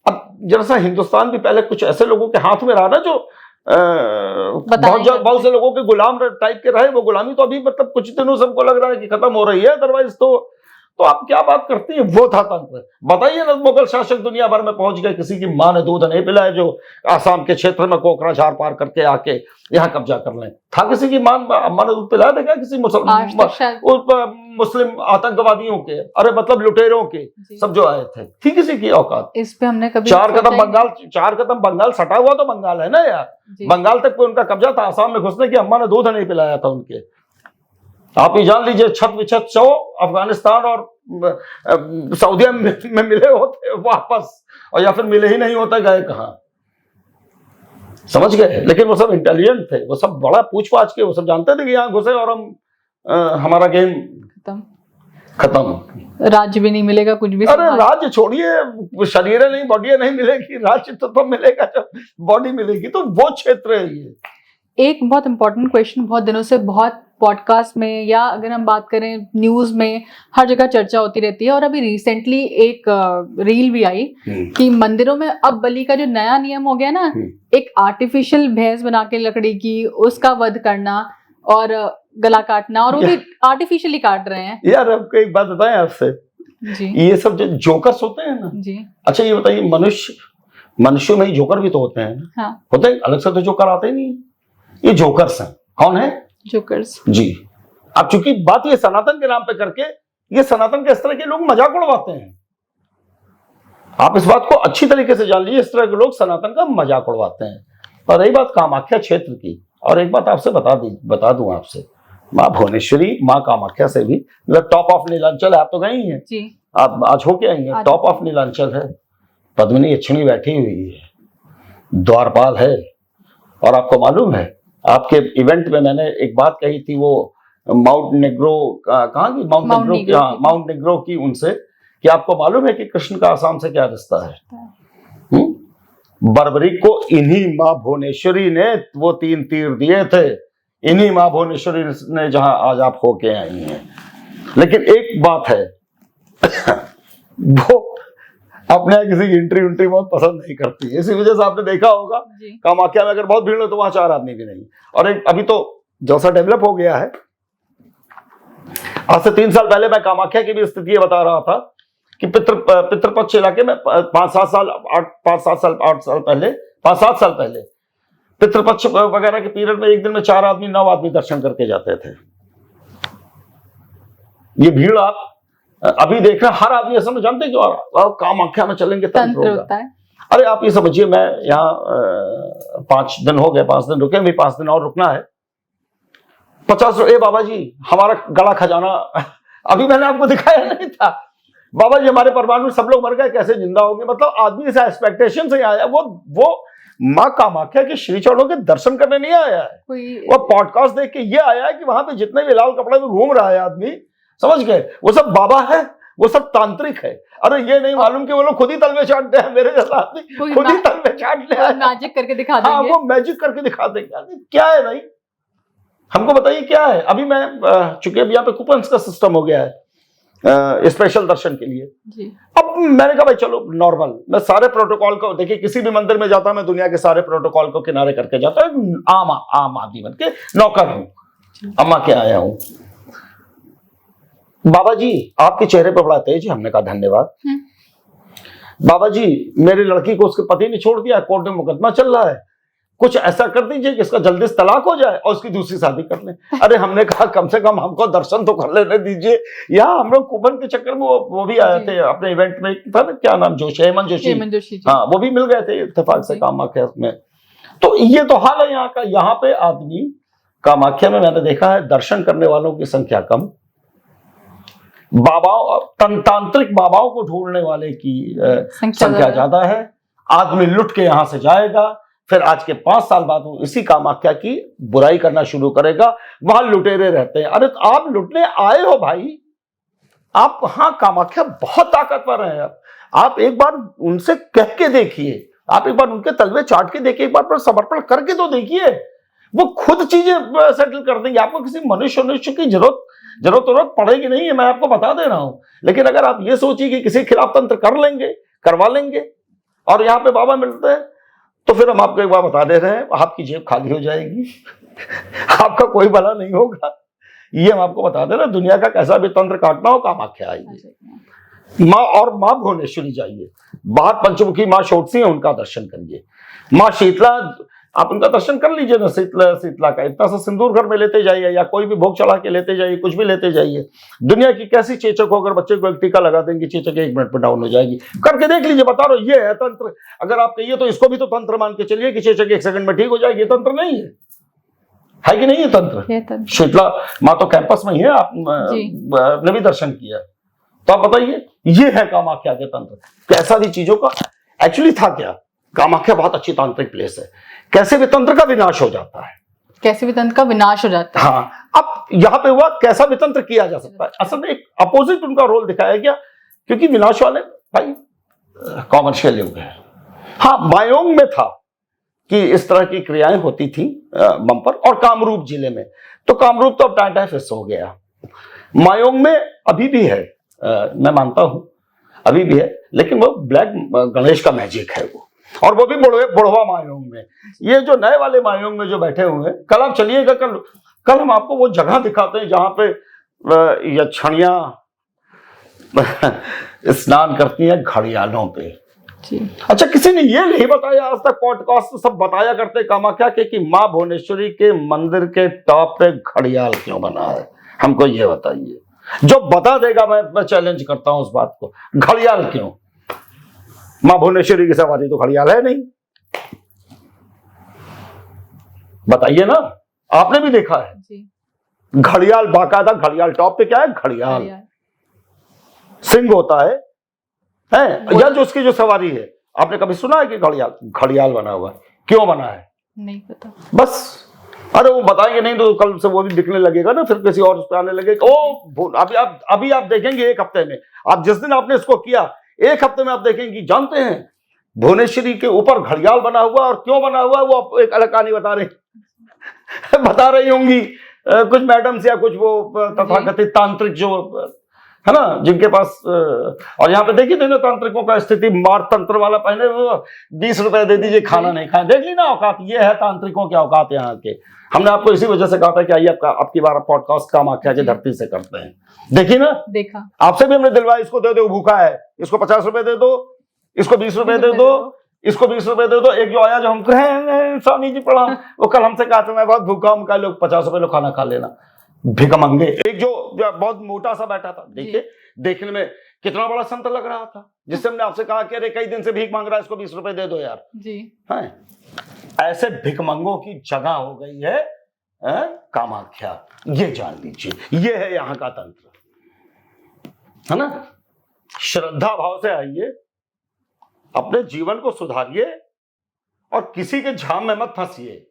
Speaker 1: अब जरा सा हिंदुस्तान भी पहले कुछ ऐसे लोगों के हाथ में रहा ना जो बहुत से लोगों के गुलाम टाइप के रहे। वो गुलामी तो अभी मतलब कुछ दिनों से हमको लग रहा है कि खत्म हो रही है, अदरवाइज तो आप क्या बात करती हैं, वो था तंत्र। बताइए ना, मुगल शासक दुनिया भर में पहुंच गए, किसी की मां ने दूध नहीं पिलाया जो आसाम के क्षेत्र में कोकराझार पार करके आके यहाँ कब्जा कर लें। था किसी की मां ने दूध पिलाया था क्या किसी मुस्लिम आतंकवादियों के, अरे मतलब लुटेरों के, सब जो आए थे, थी किसी की औकात?
Speaker 2: इस पे हमने कभी
Speaker 1: 4 कदम बंगाल सटा हुआ तो बंगाल है ना यार, बंगाल तक पे उनका कब्जा था। आसाम में घुसने की अम्मा ने दूध नहीं पिलाया था उनके। आप ही जान लीजिए, छत विछत 100 अफगानिस्तान और सऊदीया में मिले होते वापस, और या फिर मिले ही नहीं होते, गए कहां, समझ गए। लेकिन वो सब इंटेलिजेंट थे, वो सब बड़ा पूछ पाछ के, वो सब जानते थे कि यहाँ घुसे और हम हमारा गेम खत्म,
Speaker 2: राज्य भी नहीं मिलेगा, कुछ भी।
Speaker 1: अरे राज्य छोड़िए, शरीर नहीं, बॉडी नहीं मिलेगी, राज्य तो मिलेगा जब बॉडी मिलेगी। तो वो क्षेत्र है ये।
Speaker 2: एक बहुत इंपॉर्टेंट क्वेश्चन, बहुत दिनों से बहुत पॉडकास्ट में या अगर हम बात करें न्यूज में, हर जगह चर्चा होती रहती है, और अभी रिसेंटली एक रील भी आई कि मंदिरों में अब बलि का जो नया नियम हो गया ना, एक आर्टिफिशियल भैंस बना के लकड़ी की, उसका वध करना और गला काटना, और वो भी आर्टिफिशियली काट रहे हैं।
Speaker 1: यार आपको एक बात बताएं आपसे जी, ये सब जो जोकर्स होते हैं ना जी, अच्छा ये बताइए, मनुष्य में ही जोकर भी तो होते हैं। हाँ। होते हैं, अलग से तो जोकर आते ही नहीं, ये जोकर्स हैं। कौन है? जोकर्स जी। अब चूंकि बात ये सनातन के नाम पे करके, ये सनातन के इस तरह के लोग मजाक उड़वाते हैं। आप इस बात को अच्छी तरीके से जान लीजिए, इस तरह के लोग सनातन का मजाक उड़वाते हैं। और रही बात कामाख्या क्षेत्र की, और एक बात आपसे बता दूं आपसे, माँ भुवनेश्वरी, माँ कामाख्या से भी टॉप ऑफ नीलांचल है। आप तो गई हैं जी, आप आज होके आई हैं, टॉप ऑफ नीलांचल है। पद्मिनी यक्षिणी बैठी हुई है, द्वारपाल है, और आपको मालूम है आपके इवेंट में मैंने एक बात कही थी, वो माउंट नेग्रो कहाँ की, माउंट नेग्रो की उनसे, कि आपको मालूम है कि कृष्ण का आसाम से क्या रिश्ता है? बर्बरी को इन्हीं माँ भुवनेश्वरी ने वो 3 तीर दिए थे, इन्हीं माँ भुवनेश्वरी ने जहां आज आप होके आई हैं। लेकिन एक बात है वो अपने यहाँ किसी की एंट्री बहुत पसंद नहीं करती, इसी वजह से आपने देखा होगा कामाख्या में अगर बहुत भीड़ हो तो वहां 4 आदमी भी नहीं। और एक अभी तो जैसा डेवलप हो गया है, आज से 3 साल पहले मैं कामाख्या की भी स्थिति बता रहा था कि पितृपक्ष इलाके में 5-7 साल पहले पितृपक्ष वगैरह के पीरियड में एक दिन में 4 आदमी 9 आदमी दर्शन करके जाते थे। ये भीड़ आप अभी देख रहे हैं, हर आदमी असल में जानते हैं क्यों कामाख्या में चलेंगे तंत्र होता है। अरे आप ये समझिए, मैं यहाँ 5 दिन हो गए, 5 दिन रुके, भी 5 दिन और रुकना है। 50 ए बाबा जी हमारा गला खजाना अभी मैंने आपको दिखाया नहीं था, बाबा जी हमारे परिवार में सब लोग मर गए, कैसे जिंदा होंगे? मतलब आदमी इस एक्सपेक्टेशन से आया, वो माँ कामाख्या के श्री चरणों के दर्शन करने नहीं आया है, वो पॉडकास्ट देख के ये आया है कि वहां पे जितने भी लाल कपड़े में घूम रहा है आदमी, समझ गए, वो सब बाबा है, वो सब तांत्रिक है। अरे ये नहीं मालूम कि वो लोग खुद ही तल में चाटते हैं, मेरे जैसा आदमी खुद ही तल में चाट ले,
Speaker 2: मैजिक करके दिखा देंगे।
Speaker 1: हाँ, वो मैजिक करके दिखा देंगे। क्या है भाई, हमको बताइए क्या है? अभी मैं चूंकि अभी यहाँ पे कूपन्स का सिस्टम हो गया है स्पेशल दर्शन के लिए जी। अब मैंने कहा भाई चलो नॉर्मल, मैं सारे प्रोटोकॉल को, देखिए किसी भी मंदिर में जाता मैं दुनिया के सारे प्रोटोकॉल को किनारे करके जाता हूँ, आम आदमी बन के नौकर हूँ, अम्मा के आया हूँ। बाबा जी आपके चेहरे पर बड़ा तेज है। हमने कहा धन्यवाद। बाबा जी मेरी लड़की को उसके पति ने छोड़ दिया, कोर्ट में मुकदमा चल रहा है, कुछ ऐसा कर दीजिए कि इसका जल्दी से तलाक हो जाए और उसकी दूसरी शादी कर ले। अरे हमने कहा कम से कम हमको दर्शन तो कर लेने दीजिए। यहाँ हम लोग कूपन के चक्कर में वो भी आए थे अपने इवेंट में, था ना क्या नाम, हेमंत जोशी, हाँ वो भी मिल गए थे इत्तेफाक से कामाख्या में। तो ये तो हाल है यहाँ का। यहाँ पे आदमी कामाख्या में मैंने देखा है दर्शन करने वालों की संख्या कम, बाबाओं तांत्रिक बाबाओं को ढूंढने वाले की संख्या ज्यादा है। आदमी लुट के यहां से जाएगा, फिर आज के 5 साल बाद वो इसी कामाख्या की बुराई करना शुरू करेगा। वहां लुटेरे रहते हैं। अरे तो आप लुटने आए हो भाई, आप, हाँ कामाख्या बहुत ताकतवर है। आप एक बार उनसे कह के देखिए, आप एक बार उनके तलवे चाट के देखिए, एक बार समर्पण करके तो देखिए, वो खुद चीजें सेटल कर देंगे। आपको किसी मनुष्य की जरूरत पड़ेगी नहीं है, मैं आपको बता दे रहा हूं। लेकिन अगर आप ये सोचिए कि किसी खिलाफ तंत्र करवा लेंगे और यहाँ पे बाबा मिलते हैं, तो फिर हम आपको एक बार बता दे रहे हैं, आपकी जेब खाली हो जाएगी आपका कोई भला नहीं होगा। ये हम आपको बता दे रहे हैं। दुनिया का कैसा भी तंत्र काटना हो, कामाख्या आइए, माँ भुवनेश्वरी जाइए, बाहर पंचमुखी माँ शोटसी है, उनका दर्शन करिए। माँ शीतला, आप उनका दर्शन कर लीजिए ना, शीतला का इतना सा सिंदूर घर में लेते जाइए, या कोई भी भोग चढ़ा के लेते जाइए, कुछ भी लेते जाइए। दुनिया की कैसी चेचक हो, अगर बच्चे को एक टीका लगा देंगे, चेचक 1 मिनट में डाउन हो जाएगी। करके देख लीजिए, बता रहा हूं, ये है तंत्र। अगर आप कहिए तो इसको भी तो तंत्र मान के चलिए कि चेचक 1 सेकंड में ठीक हो जाएगी। तंत्र नहीं है कि नहीं है तंत्र? शीतला माँ तो कैंपस में ही है, आपने भी दर्शन किया, तो आप बताइए, ये है कामाख्या के तंत्र। कैसा भी चीजों का एक्चुअली था क्या, कामाख्या बहुत अच्छी तांत्रिक प्लेस है। कैसे भी तंत्र का विनाश हो जाता है,
Speaker 2: कैसे भी तंत्र का विनाश हो जाता है।
Speaker 1: हाँ, अब यहाँ पे हुआ कैसा भी तंत्र किया जा सकता है। असल में एक अपोजिट उनका रोल दिखाया गया, क्योंकि विनाश वाले भाई कॉमर्शियल युग है। हाँ, मायोंग में था कि इस तरह की क्रियाएं होती थी बम्पर, और कामरूप जिले में, तो कामरूप तो अब टाटा फिस हो गया। मायोंग में अभी भी है, मैं मानता हूं अभी भी है, लेकिन वो ब्लैक गणेश का मैजिक है वो, और वो भी बुढ़वा मायोंग में। ये जो नए वाले मायोंग में जो बैठे हुए हैं, कल आप चलिएगा, कल हम आपको वो जगह दिखाते हैं जहां पे यक्षणियां स्नान करती हैं घड़ियालों पे। अच्छा, किसी ने ये नहीं बताया आज तक, पॉडकास्ट सब बताया करते कामाख्या के कि माँ भुवनेश्वरी के मंदिर के टॉप पे घड़ियाल क्यों बना है? हमको ये बताइए। जो बता देगा मैं चैलेंज करता हूं उस बात को। घड़ियाल क्यों? माँ भुवनेश्वरी की सवारी तो घड़ियाल है नहीं, बताइए ना, आपने भी देखा है घड़ियाल, बाकायदा घड़ियाल टॉप पे क्या है, घड़ियाल सिंह होता है या जो उसकी जो सवारी है। आपने कभी सुना है कि घड़ियाल बना हुआ है? क्यों बना है?
Speaker 2: नहीं पता।
Speaker 1: बस अरे वो बताएंगे नहीं तो कल से वो भी बिकने लगेगा ना, फिर किसी और उस पे आने लगेगा। अभी आप देखेंगे एक हफ्ते में, आप जिस दिन आपने इसको किया एक हफ्ते में आप देखेंगे। जानते हैं भुवनेश्वरी के ऊपर घड़ियाल बना हुआ, और क्यों बना हुआ वो आप एक अलग कहानी बता रहे बता रही होंगी कुछ मैडम्स या कुछ वो तथाकथित तांत्रिक जो है ना, जिनके पास और यहाँ पे देखिए ना तांत्रिकों का स्थिति, मार तंत्र वाला पहने वो 20 रुपए दे दीजिए, खाना नहीं खाए। देख ली ना औकात, ये है तांत्रिकों के औकात यहाँ के। हमने आपको इसी वजह से कहा था कि आइए आपकी बार पॉडकास्ट कामाख्या की धरती से करते हैं। देखिए ना,
Speaker 2: देखा
Speaker 1: आपसे भी हमने दिलवाया, इसको दे दो, भूखा है, इसको 50 रुपए दे दो, इसको 20 रुपए दे दो, इसको 20 रुपए दे दो। एक जो आया जो हम कहे स्वामी जी प्रणाम, वो कल हमसे कहा था मैं बहुत भूखा हूं, लोग 50 रुपए लो खाना खा लेना, भिखमंगे। एक जो बहुत मोटा सा बैठा था, देखिए देखने में कितना बड़ा संत लग रहा था, जिससे हमने आपसे कहा कि अरे कई दिन से भीख मांग रहा है, इसको 20 रुपए दे दो यार जी। है ऐसे भिखमंगों की जगह हो गई है कामाख्या, ये जान लीजिए। ये है यहाँ का तंत्र, है ना। श्रद्धा भाव से आइए, अपने जीवन को सुधारिए और किसी के झाम में मत फंसिए।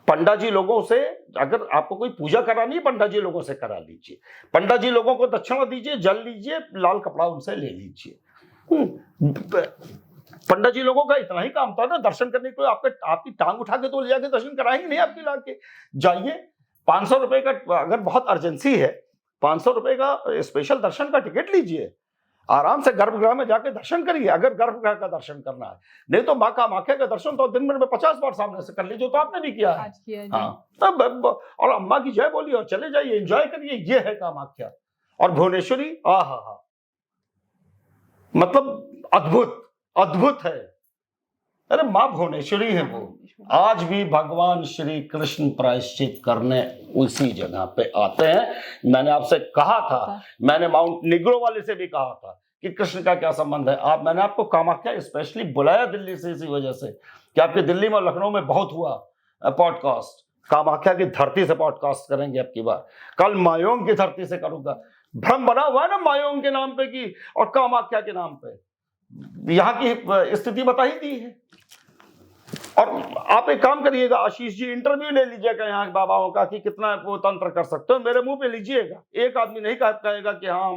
Speaker 1: पंडा जी लोगों से, अगर आपको कोई पूजा करानी है पंडा जी लोगों से करा लीजिए, पंडा जी लोगों को दक्षिणा दीजिए, जल लीजिए, लाल कपड़ा उनसे ले लीजिए। पंडा जी लोगों का इतना ही काम था ना, दर्शन करने को आपकी टांग उठा के तो ले जाके दर्शन कराएंगे नहीं, आपकी लाके जाइए। 500 रुपए का, अगर बहुत अर्जेंसी है, 500 रुपए का स्पेशल दर्शन का टिकट लीजिए, आराम से गर्भगृह में जाके दर्शन करिए, अगर गर्भगृह का दर्शन करना है। नहीं तो माँ कामाख्या का दर्शन तो दिन भर में 50 बार सामने से कर लीजिए, तो आपने भी किया है। हाँ, और अम्मा की जय बोलिए और चले जाइए, एंजॉय करिए। ये है कामाख्या। और भुवनेश्वरी, आहा, मतलब अद्भुत अद्भुत है। अरे माँ भुवनेश्वरी है वो। आज भी भगवान श्री कृष्ण प्रायश्चित करने उसी जगह पे आते हैं। मैंने आपसे कहा था, मैंने माउंट निग्रो वाले से भी कहा था कि कृष्ण का क्या संबंध है। मैंने आपको कामाख्या स्पेशली बुलाया दिल्ली से इसी वजह से कि आपके दिल्ली में लखनऊ में बहुत हुआ पॉडकास्ट। कामाख्या की धरती से पॉडकास्ट करेंगे अब की बार। कल मायोंग की धरती से करूंगा। भ्रम बना हुआ है ना मायोंग के नाम पे की और कामाख्या के नाम पे। यहाँ की स्थिति बता ही दी है। और आप एक काम करिएगा आशीष जी, इंटरव्यू ले लीजिएगा यहाँ के बाबाओं का कि कितना वो तंत्र कर सकते हो, मेरे मुंह पे लीजिएगा। एक आदमी नहीं कहेगा कि हाँ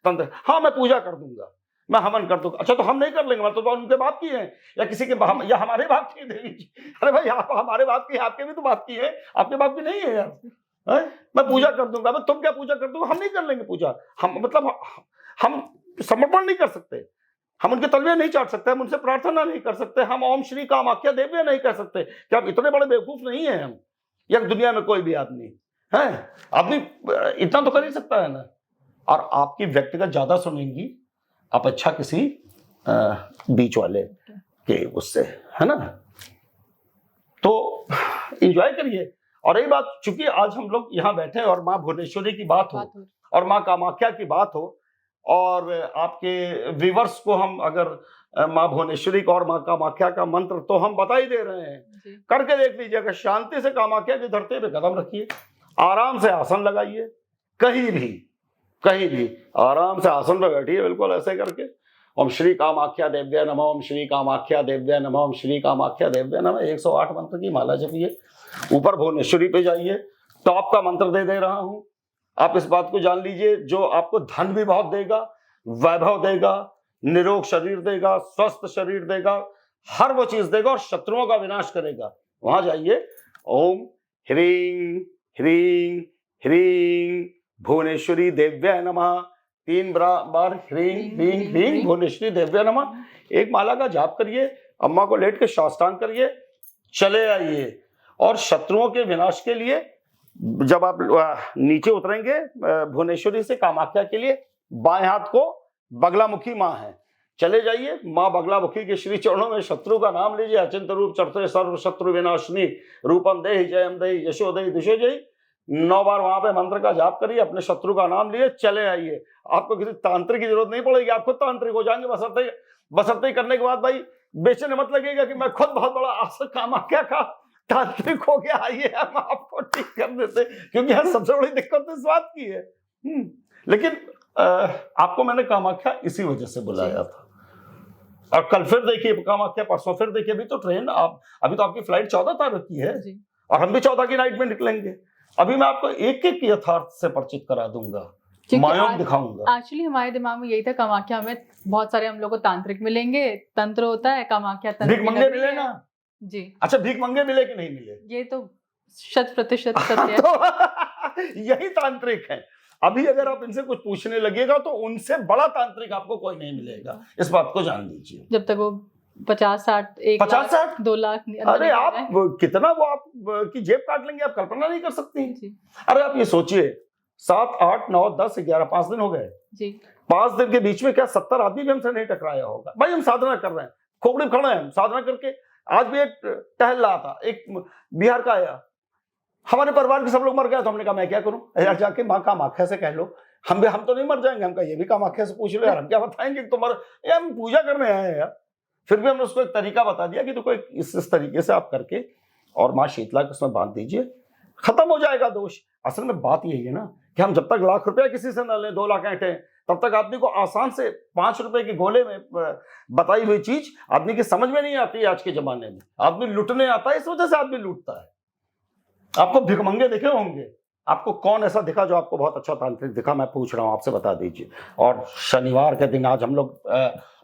Speaker 1: तंत्र, हाँ मैं पूजा कर दूंगा, मैं हवन कर दूंगा। अच्छा तो हम नहीं कर लेंगे, मतलब तो उनके बाप की है या किसी के या हमारे बाप की देवी जी। अरे भाई आप हमारे बाप की, आपके भी तो बाप की है, आपके बाप की नहीं है यार। मैं पूजा कर दूंगा, मैं तुम क्या पूजा कर दूंगा, हम नहीं कर लेंगे पूजा। हम मतलब हम समर्पण नहीं कर सकते, हम उनके तलवे नहीं चाट सकते, हम उनसे प्रार्थना नहीं कर सकते, हम ओम श्री कामाख्या देव्य नहीं कर सकते। क्या आप इतने बड़े बेवकूफ नहीं है हम, या दुनिया में कोई भी आदमी है? आदमी इतना तो कर ही सकता है ना। और आपकी व्यक्तिगत ज्यादा सुनेंगी आप, अच्छा किसी बीच वाले के उससे, है ना। तो एंजॉय करिए। और यही बात, चूंकि आज हम लोग यहाँ बैठे और माँ भुवनेश्वरी की बात हो और माँ कामाख्या की बात हो, और आपके व्यूवर्स को हम अगर माँ भुवनेश्वरी का और माँ कामाख्या का मंत्र तो हम बता ही दे रहे हैं, करके देख लीजिएगा। शांति से कामाख्या की धरती पे कदम रखिए, आराम से आसन लगाइए, कहीं भी आराम से आसन पर बैठिए, बिल्कुल ऐसे करके ओम श्री कामाख्या देव्य नमः, ओम श्री कामाख्या देव्य नमः, ओम श्री कामाख्या देव्य नमः। 108 मंत्र की माला जपिए। ऊपर भुवनेश्वरी पे जाइए, टॉप का मंत्र दे रहा हूं। आप इस बात को जान लीजिए, जो आपको धन भी बहुत देगा, वैभव देगा, निरोग शरीर देगा, स्वस्थ शरीर देगा, हर वो चीज देगा और शत्रुओं का विनाश करेगा। वहां जाइए, ओम ह्रीं ह्रीं ह्रीं भुवनेश्वरी देव्य नमः। 3 बार ह्रीं ह्रीं ह्रीं भुवनेश्वरी देव्य नमः। एक माला का जाप करिए, अम्मा को लेट के साष्टांग करिए, चले आइए। और शत्रुओं के विनाश के लिए जब आप नीचे उतरेंगे भुवनेश्वरी से कामाख्या के लिए, बाएं हाथ को बगलामुखी माँ है, चले जाइए माँ बगलामुखी के श्री चरणों में शत्रु का नाम लीजिए। अचिंत रूप चरते सर्व शत्रु विनाशिनी रूपम देहि जयम देहि यशो देहि दिशो जय। 9 बार वहां पे मंत्र का जाप करिए, अपने शत्रु का नाम लिए, चले आइए। आपको किसी तांत्रिक की जरूरत नहीं पड़ेगी, आप खुद तांत्रिक हो जाएंगे। बसरते करने के बाद भाई बेचने मत लगेगा कि मैं खुद बहुत बड़ा आसक कामाख्या का तांत्रिक हो गया, आइए हम आपको ठीक कर देते, क्योंकि यहाँ सबसे बड़ी दिक्कत इस बात की है। लेकिन आपको मैंने कामाख्या इसी वजह से बुलाया था। और कल फिर देखिए कामाख्या, परसों फिर देखिए। अभी तो ट्रेन अभी तो आपकी फ्लाइट 14 तारीख की है, और हम भी 14 की नाइट में निकलेंगे। अभी मैं आपको एक एक यथार्थ से परिचित करा दूंगा, मायोंग दिखाऊंगा।
Speaker 2: एक्चुअली हमारे दिमाग में यही था, कामाख्या में बहुत सारे हम लोग को तांत्रिक मिलेंगे, तंत्र होता है, कामाख्या तंत्र
Speaker 1: भीख मंगे मिले ना
Speaker 2: जी।
Speaker 1: अच्छा, भीख मंगे मिले कि नहीं मिले?
Speaker 2: ये तो 100% सत्य है।
Speaker 1: तो यही तांत्रिक है। अभी अगर आप इनसे कुछ पूछने लगेगा तो उनसे बड़ा तांत्रिक आपको कोई नहीं मिलेगा, इस बात को जान लीजिए।
Speaker 2: जब तक वो 50-60 1
Speaker 1: 50
Speaker 2: लाख 2 लाख
Speaker 1: अरे आप कितना वो आप की जेब काट लेंगे, आप कल्पना नहीं कर सकती। अरे आप ये सोचिए, 7, 8, 9, 10, 11 5 दिन हो गए जी। 5 दिन के बीच में क्या 70 आदमी भी हमसे नहीं टकराया होगा? भाई हम साधना कर रहे हैं, खोपड़ी खड़े हैं, साधना करके। आज भी एक टहल रहा था, एक बिहार का आया, हमारे परिवार के सब लोग मर गए, तो हमने कहा मैं क्या करूं यार, जाके माँ कामाख्या से कह लो, हम तो नहीं मर जाएंगे। हम कहा ये भी कामाख्या से पूछ लो यार, हम क्या बताएंगे तुम्हारे, हम पूजा करने आए हैं यार। फिर भी हमने उसको एक तरीका बता दिया कि तो कोई इस तरीके से आप करके और माँ शीतला को उसमें बांध दीजिए, खत्म हो जाएगा दोष। असल में बात यही है ना कि हम जब तक लाख रुपया किसी से न लें, 2 लाख ऐंठे, तब तक आदमी को आसान से 5 रुपए के गोले में बताई हुई चीज आदमी की समझ में नहीं आती है। आज के जमाने में आदमी लूटने आता है, इस वजह से आदमी लूटता है। आपको भिखमंगे दिखे होंगे, आपको कौन ऐसा दिखा जो आपको बहुत अच्छा तांत्रिक दिखा? मैं पूछ रहा हूं आपसे, बता दीजिए। और शनिवार के दिन आज हम लोग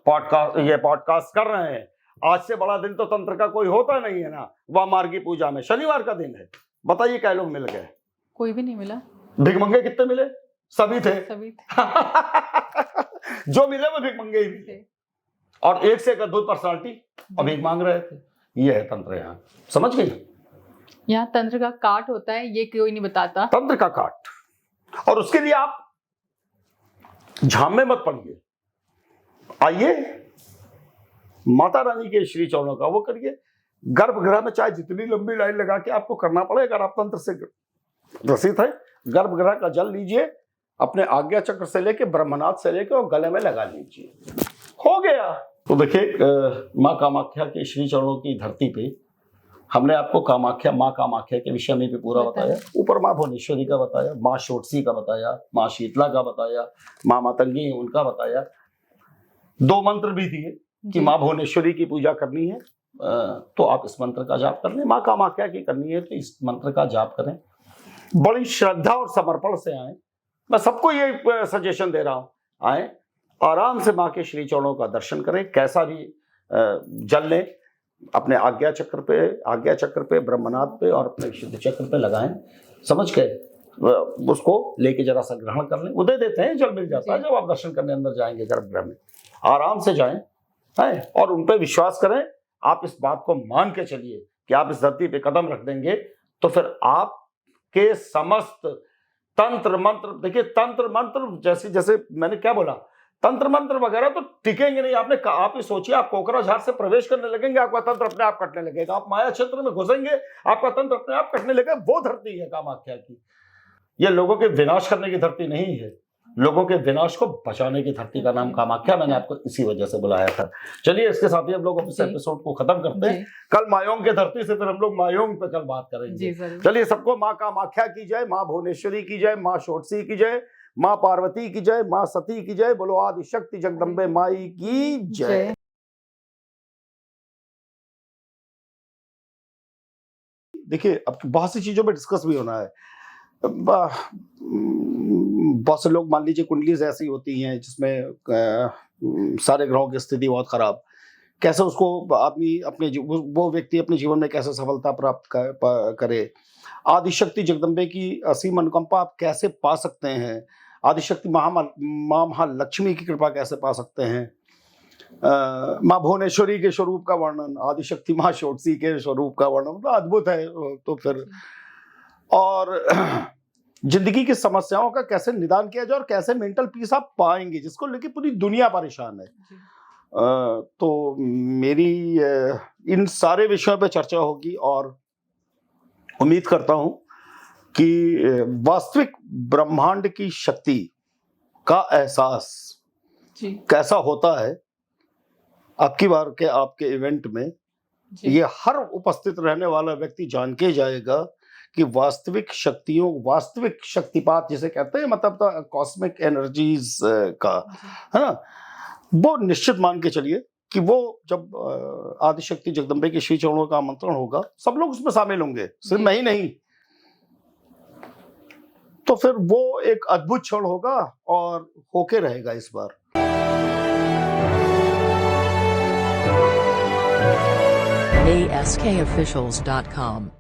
Speaker 1: पॉडकास्ट कर रहे हैं, आज से बड़ा दिन तो तंत्र का कोई होता नहीं है ना। वह मार्गी पूजा में शनिवार का दिन है, बताइए क्या लोग मिल गए? कोई भी नहीं मिला। भिखमंगे कितने मिले? सभी थे। जो मिले वो भिखमंगे ही थे, और एक से एक अद्भुत पर्सनालिटी अभी मांग रहे थे। ये है तंत्र, यहाँ समझ गई? यहाँ तंत्र का काट होता है, ये कोई नहीं बताता। तंत्र का काट, और उसके लिए आप झामे मत पड़िए, आइए माता रानी के श्री चरणों का वो करिए। गर्भगृह में चाहे जितनी लंबी लाइन लगा के आपको करना पड़े, अगर आप तंत्र से ग्रसित है, गर्भगृह का जल लीजिए, अपने आज्ञा चक्र से लेके ब्रह्मनाथ से लेके और गले में लगा लीजिए, हो गया। तो देखिए, माँ कामाख्या के श्री चरणों की धरती पे हमने आपको कामाख्या, माँ कामाख्या के विषय में भी पूरा बताया। ऊपर माँ भुवनेश्वरी का बताया, माँ षोडशी का बताया, माँ शीतला का बताया, माँ मातंगी उनका बताया। 2 मंत्र भी दिए कि माँ भुवनेश्वरी की पूजा करनी है तो आप इस मंत्र का जाप कर लें, माँ कामाख्या की करनी है तो इस मंत्र का जाप करें। बड़ी श्रद्धा और समर्पण से आए, मैं सबको ये सजेशन दे रहा हूँ, आए आराम से माँ के श्री चरणों का दर्शन करें। कैसा भी जल लें, अपने आज्ञा चक्र पे, ब्रह्मनाथ पे और अपने विशुद्ध चक्र पे लगाएं, समझ के उसको लेके जरा सा ग्रहण कर लें। उदय देते हैं, जल मिल जाता है। जब आप दर्शन करने अंदर जाएंगे गर्भगृह में, आराम से जाएं है, और उन पे विश्वास करें। आप इस बात को मान के चलिए कि आप इस धरती पे कदम रख देंगे तो फिर आपके समस्त तंत्र मंत्र, देखिए तंत्र मंत्र जैसे जैसे मैंने क्या बोला, तंत्र मंत्र वगैरह तो टिकेंगे नहीं। आप ही सोचिए, आप कोकराझार से प्रवेश करने लगेंगे, आपका तंत्र अपने आप कटने लगेगा। आप माया क्षेत्र में घुसेंगे, आपका तंत्र अपने आप कटने लगेगा। वो धरती है कामाख्या की। ये लोगों के विनाश करने की धरती नहीं है, लोगों के विनाश को बचाने की धरती का नाम कामाख्या। मैंने आपको इसी वजह से बुलाया था। चलिए, इसके साथ ही हम लोग इस एपिसोड को खत्म करते हैं। कल मायोंग के धरती से फिर हम लोग मायोंग पे कल बात करेंगे। चलिए, सबको माँ कामाख्या की जय, माँ भुवनेश्वरी की जय, माँ षोडशी की जय, माँ पार्वती की जय, माँ सती की जय। बोलो आदि शक्ति जगदम्बे माई की जय। देखिए, अब बहुत सी चीजों पे डिस्कस भी होना है। बहुत से लोग, मान लीजिए कुंडलीज ऐसी होती हैं जिसमें सारे ग्रहों की स्थिति बहुत खराब, कैसे उसको आदमी अपने वो व्यक्ति अपने जीवन में कैसे सफलता प्राप्त करे। आदिशक्ति जगदम्बे की असीम अनुकंपा आप कैसे पा सकते हैं, आदिशक्ति माँ महालक्ष्मी की कृपा कैसे पा सकते हैं, माँ भुवनेश्वरी के स्वरूप का वर्णन, आदिशक्ति माँ षोडशी के स्वरूप का वर्णन, तो अद्भुत है। तो फिर और जिंदगी की समस्याओं का कैसे निदान किया जाए और कैसे मेंटल पीस आप पाएंगे, जिसको लेके पूरी दुनिया परेशान है। तो मेरी इन सारे विषयों पे चर्चा होगी और उम्मीद करता हूं कि वास्तविक ब्रह्मांड की शक्ति का एहसास कैसा होता है आपकी बार के आपके इवेंट में, ये हर उपस्थित रहने वाला व्यक्ति जान के जाएगा कि वास्तविक शक्तियों, वास्तविक शक्तिपात जिसे कहते हैं, मतलब कॉस्मिक एनर्जीज का, है ना, वो निश्चित मान के चलिए कि वो जब आदिशक्ति जगदम्बे के श्री चरणों का आमंत्रण होगा, सब लोग उसमें शामिल होंगे, सिर्फ मैं ही नहीं। तो फिर वो एक अद्भुत क्षण होगा और होके रहेगा इस बार।
Speaker 3: ASKofficials.com